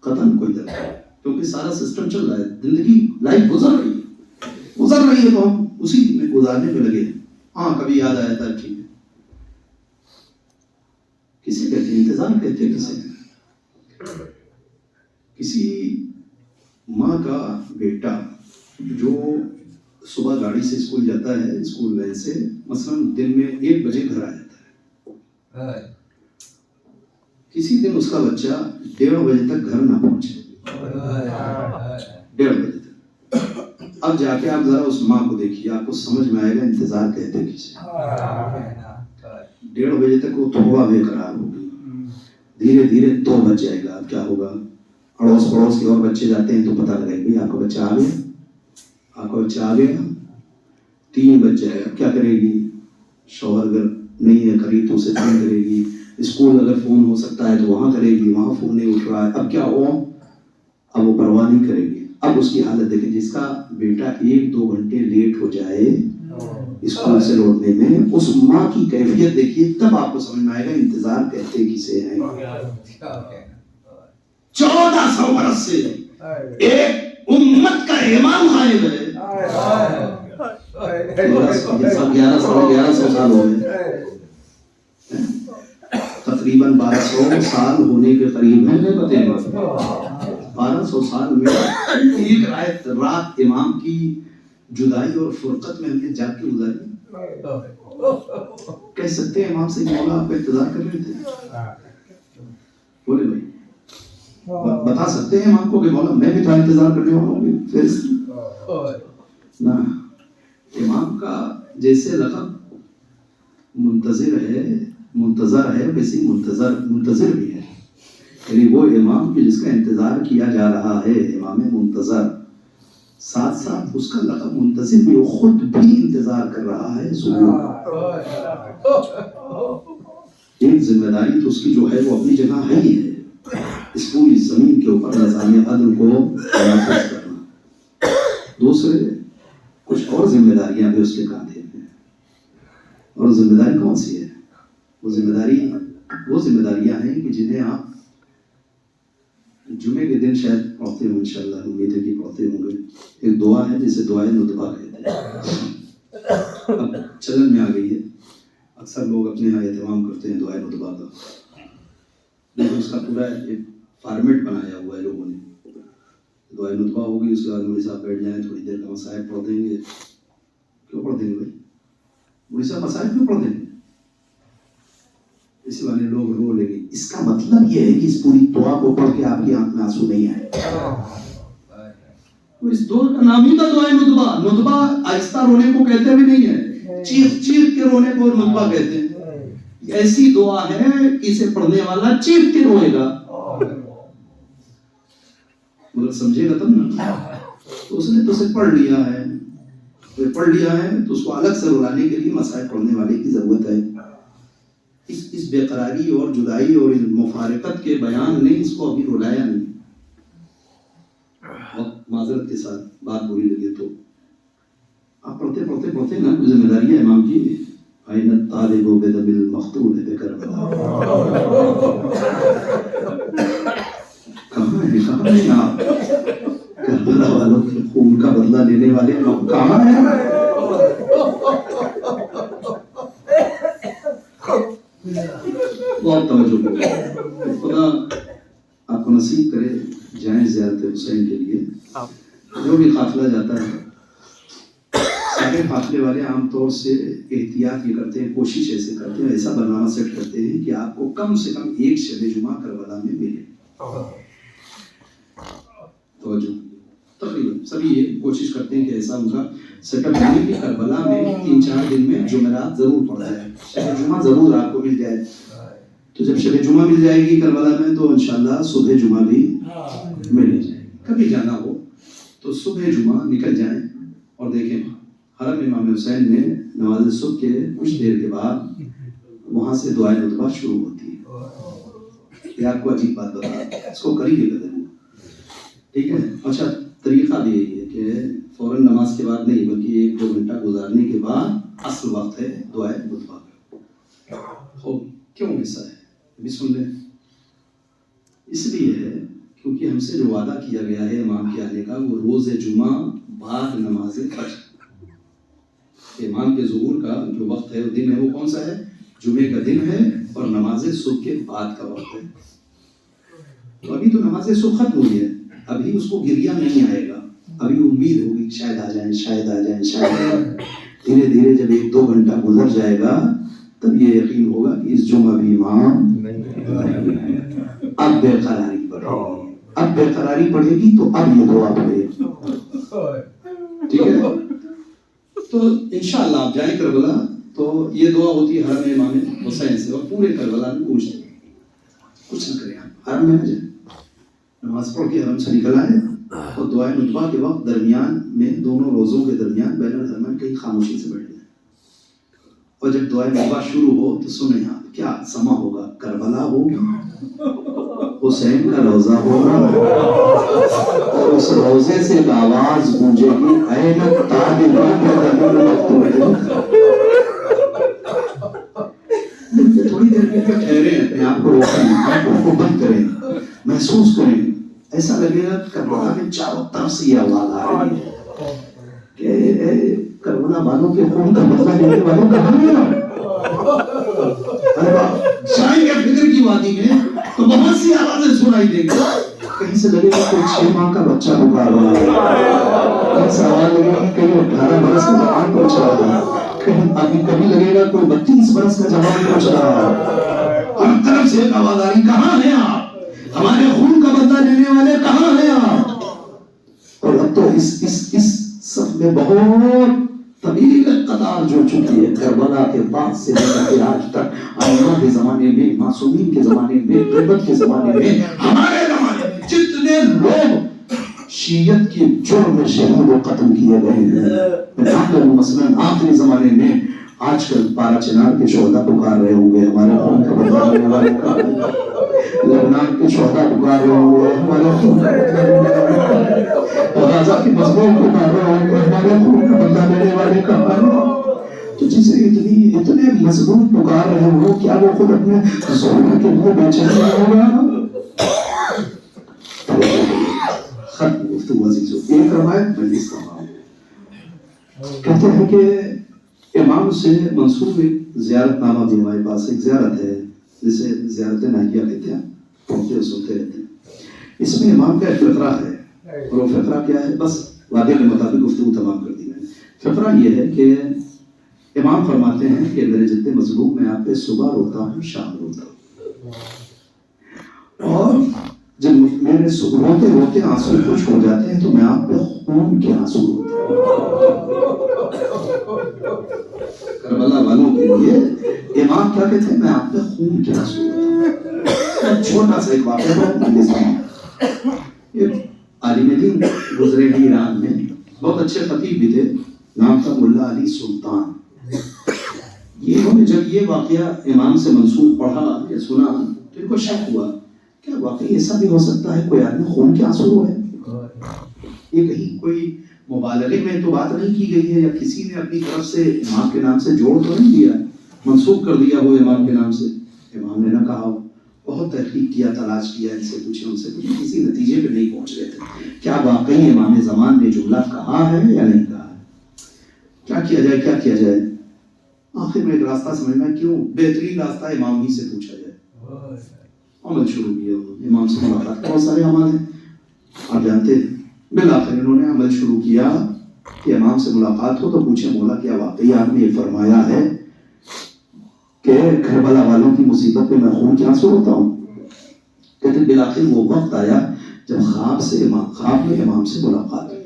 قطعاً کوئی درد ہے, کیونکہ سارا سسٹم چل رہا ہے, زندگی لائف گزر رہی ہے, تو ہم اسی میں گزارنے میں لگے ہیں. ہاں کبھی یاد آیا تھا, ٹھیک ہے. کسی کہتے ہیں انتظار کہتے ہیں, کسی ماں کا بیٹا جو صبح گاڑی سے اسکول جاتا ہے, اسکول وین سے, مثلاً دن میں 1 بجے گھر آ جاتا ہے. کسی دن اس کا بچہ 1:30 بجے تک گھر نہ پہنچے, 1:30 بجے تک. اب جا کے آپ ذرا اس ماں کو دیکھیے, آپ کو سمجھ میں آئے گا انتظار کہتے کسے. 1:30 بجے تک وہ تھوڑا بے قرار ہوگی, دھیرے دھیرے 2 بج جائے گا. اب کیا ہوگا, اڑوس پڑوس کے اور بچے جاتے ہیں تو پتہ لگے بھائی آپ کا بچہ آ گیا, آپ کا بچہ آ گیا. 3 بج جائے گا, کیا کرے گی؟ شوہر اگر نہیں ہے قریب تو اسے فون کرے گی, اسکول اگر فون ہو سکتا ہے تو وہاں کرے گی, وہاں فون نہیں اٹھ رہا ہے. اب کیا ہو, اب وہ پرواہ نہیں کرے گی. اب اس کی حالت دیکھیں, جس کا بیٹا 1-2 گھنٹے لیٹ ہو جائے اسکول سے لوٹنے میں, اس ماں کی کیفیت دیکھیے, تب آپ کو سمجھ میں آئے گا انتظار کہتے کسے ہیں. 1400 برس سے ایک امت کا امام غائب ہے. 1100 سال ہو گئے, تقریباً 1200 سال ہونے کے قریب ہیں. 1200 سال میں ایک رات امام کی جدائی اور فرقت میں ہم نے جاگ کے گزاری. کہہ سکتے ہیں امام سے مولا آپ کا انتظار کر رہے تھے؟ بولے بھائی, بتا سکتے ہیں امام کو کہ مولا میں بھی تھا انتظار کرنے والا ہوں؟ نہ, امام کا جیسے لقب منتظر ہے ویسے منتظر بھی ہے. یعنی وہ امام جس کا انتظار کیا جا رہا ہے, امام منتظر, ساتھ ساتھ اس کا لقب منتظر بھی, وہ خود بھی انتظار کر رہا ہے ضرور. ایک ذمہ داری تو اس کی جو ہے وہ اپنی جگہ ہے ہی ہے, اس پوری زمین کے اوپر نظام عدل کو نافذ کرنا. دوسرے کچھ اور ذمہ داریاں بھی اس کے کاندھے ہیں. اور ذمہ داری کون سی ہے؟ وہ ذمہ داریاں ہیں کہ جنہیں آپ جمعے کے دن شاید پڑھتے ہوں, انشاءاللہ امید ہے کہ پڑھتے ہوں گے. ایک دعا ہے جسے دعائے ندبہ کہتے ہیں, اب چلن میں آ گئی ہے. اکثر لوگ اپنے یہاں اہتمام کرتے ہیں دعائے ندبہ کا, لیکن اس کا پورا ایک فارمیٹ بنایا ہوا ہے لوگوں نے. دعائے نطبہ ہوگی، اس کے بعد مولوی صاحب بیٹھ جائیں، تھوڑی دیر کا مصائب پڑھ دیں گے. کیوں پڑھ دیں گے بھائی؟ مولوی صاحب مصائب کیوں پڑھ دیں گے؟ اس والے لوگ رو لیں گے. اس کا مطلب یہ ہے کہ اس پوری دعا کو پڑھ کے آپ کی آنکھ میں آنسو نہیں آئے. اس دعا کا نام ہی تھا دعائے نطبہ. نطبہ آہستہ رونے کو کہتے بھی نہیں ہے، چیخ چیخ کے رونے کو نطبہ کہتے ہیں. ایسی دعا ہے کہ اسے پڑھنے والا چیخ کے روئے گا. مگر سمجھے گا تب نا. تو اس نے تو اسے پڑھ لیا ہے، پڑھ لیا ہے تو اس کو الگ سے رلانے کے لیے مسائل پڑھنے والے کی ضرورت ہے. اس بے قراری اور جدائی اور مفارقت کے بیان نے اس کو ابھی رلایا نہیں. معذرت کے ساتھ بات بری لگے تو آپ پڑھتے پڑھتے پڑھتے نا کوئی ذمہ داری ہے امام کی. آئین الطالب بدم المقتول بکربلا. کہاں ہیں آپ؟ کربلا والوں کے خون کا بدلہ لینے والے لوگ کہاں ہیں؟ بہت توجہ کریں. خدا آپ کو نصیب کرے جائیں زیارت حسین کے لیے. جو بھی قافلہ جاتا ہے، سارے قافلے والے عام طور سے احتیاط یہ کرتے ہیں، کوشش ایسے کرتے ہیں، ایسا برنامہ سیٹ کرتے ہیں کہ آپ کو کم سے کم ایک شب جمعہ کربلا میں ملے. توجہ تقریباً سبھی یہ کوشش کرتے ہیں کہ ایسا ان کا سیٹ اپ کریں کہ کربلا میں 3-4 دن میں جمعرات ضرور پڑ جائے، شب جمعہ ضرور آپ کو مل جائے. تو جب شب جمعہ مل جائے گی کربلا میں تو انشاءاللہ صبح جمعہ بھی مل جائے. کبھی جانا ہو تو صبح جمعہ نکل جائیں اور دیکھیں حرم امام حسین میں نماز صبح کے کچھ دیر کے بعد وہاں سے دعائے نطبہ شروع ہوتی ہے. یہ آپ کو عجیب بات بتا، اس کو کریے گا ضرور. ٹھیک ہے. اچھا طریقہ بھی یہی ہے کہ فوراً نماز کے بعد نہیں بلکہ 1-2 گھنٹہ گزارنے کے بعد اصل وقت ہے دعائے نطبہ کا. کیوں ایسا ہے بھی سن لیں. اس لیے ہے کیونکہ ہم سے جو وعدہ کیا گیا ہے امام کے آنے کا وہ روز جمعہ بعد نماز فجر. امام کے ظہور کا جو وقت ہے وہ دن ہے وہ کون سا ہے؟ جمعے کا دن ہے اور نماز صبح کے بعد کا وقت ہے. تو ابھی تو نماز صبح ختم ہوئی ہے، ابھی اس کو گریہ نہیں آئے گا. ابھی امید ہوگی شاید آ جائیں شاید آ جائیں شاید آ جائیں. دھیرے دھیرے جب 1-2 گھنٹہ گزر جائے گا تب یہ یقین ہوگا کہ اس جمعہ بھی امام اب بے قراری پڑے گی. اب بے قراری پڑے گی تو اب یہ دعا پڑے گی. ٹھیک ہے. تو انشاءاللہ آپ جائیں کربلا تو یہ دعا ہوتی ہے حرم امام حسین سے اور پورے کربلا میں پوچھتے ہیں. کچھ نہ کریں آپ حرم میں نہ جائیں، نماز پڑھ کے حرم سے نکل آئے اور دعائے نطبہ کے وقت درمیان میں دونوں روزوں کے درمیان بین الحرمین کہیں خاموشی سے بیٹھ جائیں. اور جب دعائے نطبہ شروع ہو تو سنیں آپ کیا سما ہوگا. کربلا ہوگا، حسین کا روزہ ہوگا اور اس روزے سے ایک آواز گونجے گی اے طالب تھوڑی دیر کے لیے ٹھہرے اپنے آپ کو روکیں، آنکھوں کو بند کریں، محسوس کریں. ایسا لگے گا کربلا میں چاروں طرف سے یہ آواز آ رہی ہے کہ کربلا والوں کے خون کا بدلہ لینے والوں کہاں ہیں؟ جائیں گے فکر کی وادی میں تو بہت سی آوازیں سنائی دیں گی. کہیں سے لگے گا کوئی 6 ماہ کا بچہ پکار رہا ہے، کہیں سے آواز لگے گی کہیں 18 برس کا جوان پہنچ رہا ہے، کہیں کبھی لگے گا کوئی 32 برس کا جوان پہنچ رہا ہے. ہر طرف سے ایک آواز آ رہی کہاں ہیں آپ؟ ہمارے خون کا بدلہ لینے والے کہاں ہیں آپ؟ اور اب تو اس صف میں بہت طویل قطار جو چکی ہے کربلا کے بعد سے لے کر کے آج تک ائمہ کے زمانے میں، معصومین کے زمانے میں، غیبت کے زمانے میں، ہمارے زمانے میں جتنے لوگ شیعت کی جرم میں شہید و قتل کیے گئے ہیں. مثلا آخری زمانے میں آج کل پارا چنار کے شہداء پکار رہے ہوں گے ہمارے خون کا بدلہ لینے والوں کا، لبنان کے شہداء پکار رہے ہوں گے ہمارے خون کا بدلہ لینے والوں کا، غزہ کے مظلوم پکار رہے ہوں گے ہمارے خون کا بدلہ لینے والے کا. تو جسے اتنے مظلوم پکار رہے ہو کیا وہ خود اپنے زور کے لیے بے چین ہوگا؟ ختم گفتگو عزیزو. ایک روایت مجلس تمام کہتے ہیں کہ امام سے منسوب ایک زیارت نامہ بھی ہمارے پاس ایک زیارت ہے جسے زیارت ناہیہ کہتے ہیں، پڑھتے اور سنتے رہتے ہیں. اس میں امام کا ایک فقرہ ہے اور وہ فقرہ کیا ہے؟ بس وعدے کے مطابق گفتگو تمام کر دی میں نے. فقرہ یہ ہے کہ امام فرماتے ہیں کہ میرے جتنے مظلوم میں آپ پہ صبح روتا ہوں شام روتا ہوں، اور جب میرے روتے روتے آنسو خشک ہو جاتے ہیں تو میں آپ پہ خون کے آنسو روتا ہوں. کربلا والوں کے لیے امام کیا کہتے ہیں؟ میں آپ پہ خون کے آنسو روتا ہوں. چھوٹا سا ایک واقعہ ہے، ایک عالم دین گزرے ہیں ایران میں، بہت اچھے خطیب بھی تھے، نام تھا ملا علی سلطان. انہوں نے جب یہ واقعہ امام سے منسوب پڑھا یا سنا تو ان کو شک ہوا کیا واقعی ایسا بھی ہو سکتا ہے کوئی آدمی خون کے آنسو روئے؟ یہ کہیں کوئی مبالغے میں تو بات نہیں کی گئی ہے، یا کسی نے اپنی طرف سے امام کے نام سے جوڑ تو نہیں دیا، منسوب کر دیا وہ امام کے نام سے؟ امام نے نہ کہا. بہت تحقیق کیا، تلاش کیا، ان سے پوچھے ان سے پوچھے، کسی نتیجے پہ نہیں پہنچ رہے تھے. کیا واقعی امام زمان نے جملہ کہا ہے یا نہیں کہا ہے؟ کیا کیا جائے، کیا کیا جائے؟ آخر میں ایک راستہ سمجھ میں کیوں بہترین راستہ امام ہی سے پوچھا جائے. عمل شروع کیا، امام سے ملاقات. بہت سارے عمل ہیں آپ جانتے ہیں. بالآخر انہوں نے عمل شروع کیا کہ امام سے ملاقات ہو تو پوچھے مولا کیا واقعی آپ نے یہ فرمایا ہے کہ کربلا والوں کی مصیبت پہ میں خون کے آنسو روتا ہوں؟ کہتے بالآخر وہ وقت آیا جب خواب میں امام سے ملاقات ہوئی.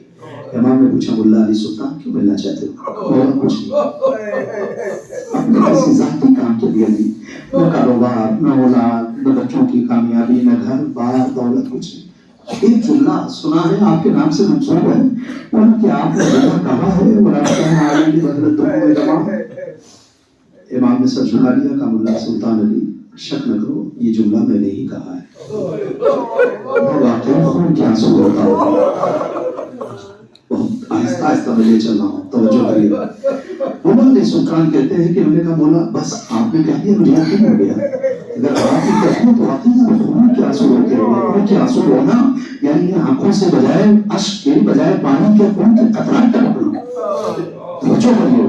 امام نے پوچھا ملا علی سلطان کیوں ملنا چاہتے ہو؟ اور کچھ نہیں، اپنے کسی ذاتی کام کے لیے نہیں، نہ کاروبار، نہ اولاد، نہ بچوں کی کامیابی، نہ گھر بار دولت، کچھ نہیں. ایک جملہ سنا ہے آپ کے نام سے منسوب ہے اور کہ آپ نے جملہ کہا ہے اور آپ کا عالم کی بدلت ہے. امام نے سر جھکا لیا، کہا ملا سلطان علی شک نہ کرو، یہ جملہ میں نے ہی کہا ہے. میں واقعی خون کے آنسو روتا ہوں. بہت آہستہ آہستہ میں لے چل رہا ہوں، توجہ کریے. مولا علی سلطان کہتے ہیں کہ میں نے کہا مولا بس آپ نے کہہ دیا مجھے یقین ہو گیا، اگر آپ ہی کہتے ہیں تو واقعی خون کے آنسو روتے ہو. خون کے آنسو رونا یعنی آنکھوں سے بجائے اشک کے بجائے پانی کے خون کے قطرات ٹپکنا. توجہ کریے.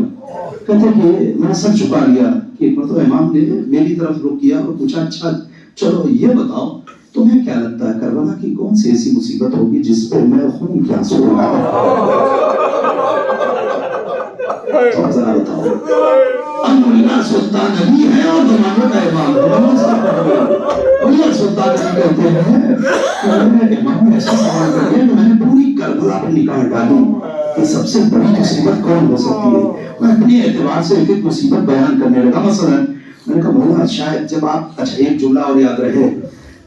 کہتے کہ میں نے سر جھکا لیا کہ مطلب امام نے میری طرف رخ کیا اور پوچھا اچھا چلو یہ بتاؤ تمہیں کیا لگتا ہے کربلا کی کون سی ایسی مصیبت ہوگی جس پہ میں خون کے آنسو روتا ہوں؟ ذرا بتاؤ. ملا سلطان علی ہے اور زمانے کا امام ہے. ملا سلطان علی کہتے ہیں کہ امام نے ایسا سوال کر دیا کہ میں نے پوری کربلا پہ نگاہ ڈالی کہ سب سے بڑی مصیبت کون ہو سکتی ہے. میں اپنی اعتبار سے ایک ایک مصیبت بیان کرنے لگا. مثلا میں نے کہا مولا شاید جب آپ اچھا ایک جملہ اور یاد رہے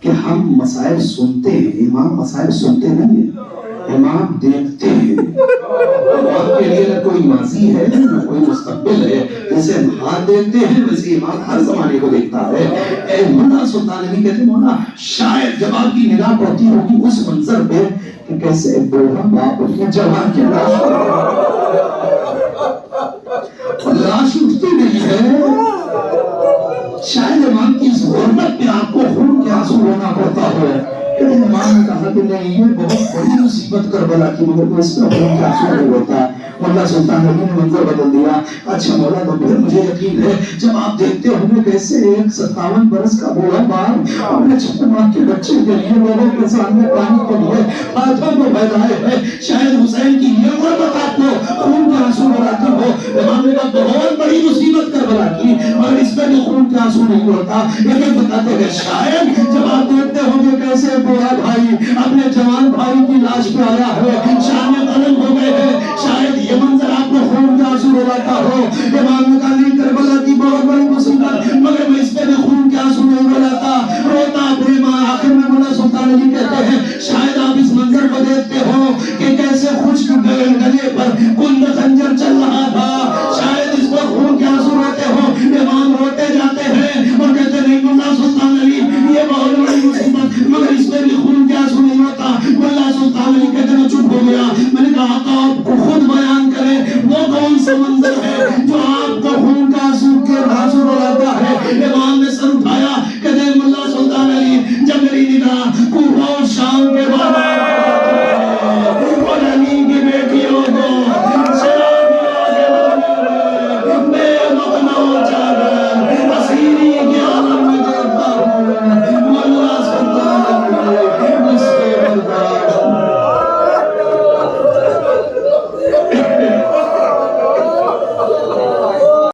کہ ہم مسائل سنتے ہیں، امام مسائل سنتے نہیں ہیں، امام دیکھتے ہیں. امام کے لیے نہ کوئی ماضی ہے نہ کوئی مستقبل ہے. جیسے ہم ہاتھ دیکھتے ہیں ویسے امام ہر زمانے کو دیکھتا ہے. اے مولا سلطان علی کہتے مولا شاید جب آپ کی نگاہ پڑتی ہوگی اس منظر پہ کہ کیسے بوڑھا باپ اپنے جوان کی لاش اٹھتی نہیں ہے. شاید امام کی اس غربت پہ آپ کو خون کے آنسو رونا پڑتا ہو. امام نے کہا کہ نہیں یہ بہت بڑی مصیبت کربلا کی مگر میں اس میں خون کے آنسو نہیں روتا. مولا سلطان علی نے منظر بدل دیا. اچھا مولا تو پھر مجھے یقین ہے جب آپ دیکھتے ہوں گے کیسے ایک 57 برس کا بوڑھا باپ اپنے چھوٹے ماں کے بچے کے لیے لوگوں کے سامنے پانی کے لیے ہاتھوں میں پھیلائے ہے. شاید حسین کی یہ غربت آپ کو خون کے آنسو رولاتی ہو. امام نے کہا بہت بڑی مصیبت کربلا کی مگر اس میں بھی خون کے آنسو نہیں روتا. لیکن بتاتے ہیں شاید جب آپ دیکھتے ہوں گے کیسے بوڑھا بھائی اپنے جوان بھائی کی لاش پہ آیا ہے، شام قلم ہو گئے ہیں، شاید یہ منظر آپ کو خون کے آنسو رولاتا ہو. امام نے کہا نہیں کربلا کی بہت بڑی مصیبت مگر میں اس پہ بھی خون کے آنسو نہیں رولاتا، روتا پریما. آخر میں مولا سلطان علی کہتے ہیں شاید آپ اس منظر کو دیکھتے ہو کہ کیسے خشک گلے پر کند خنجر چل رہا تھا، شاید اس پر خون کے آنسو روتے ہو. امام روتے جاتے ہیں اور کہتے نہیں مولا سلطان علی یہ بہت بڑی مصیبت مگر اس میں بھی خون کے آنسو نہیں روتا. مولا سلطان علی کہتے میں چپ ہو گیا. میں نے کہا آقا آپ کو خود بیان کریں وہ کون سا منظر ہے جو آپ کو خون کا آنسو رولاتا ہے. امام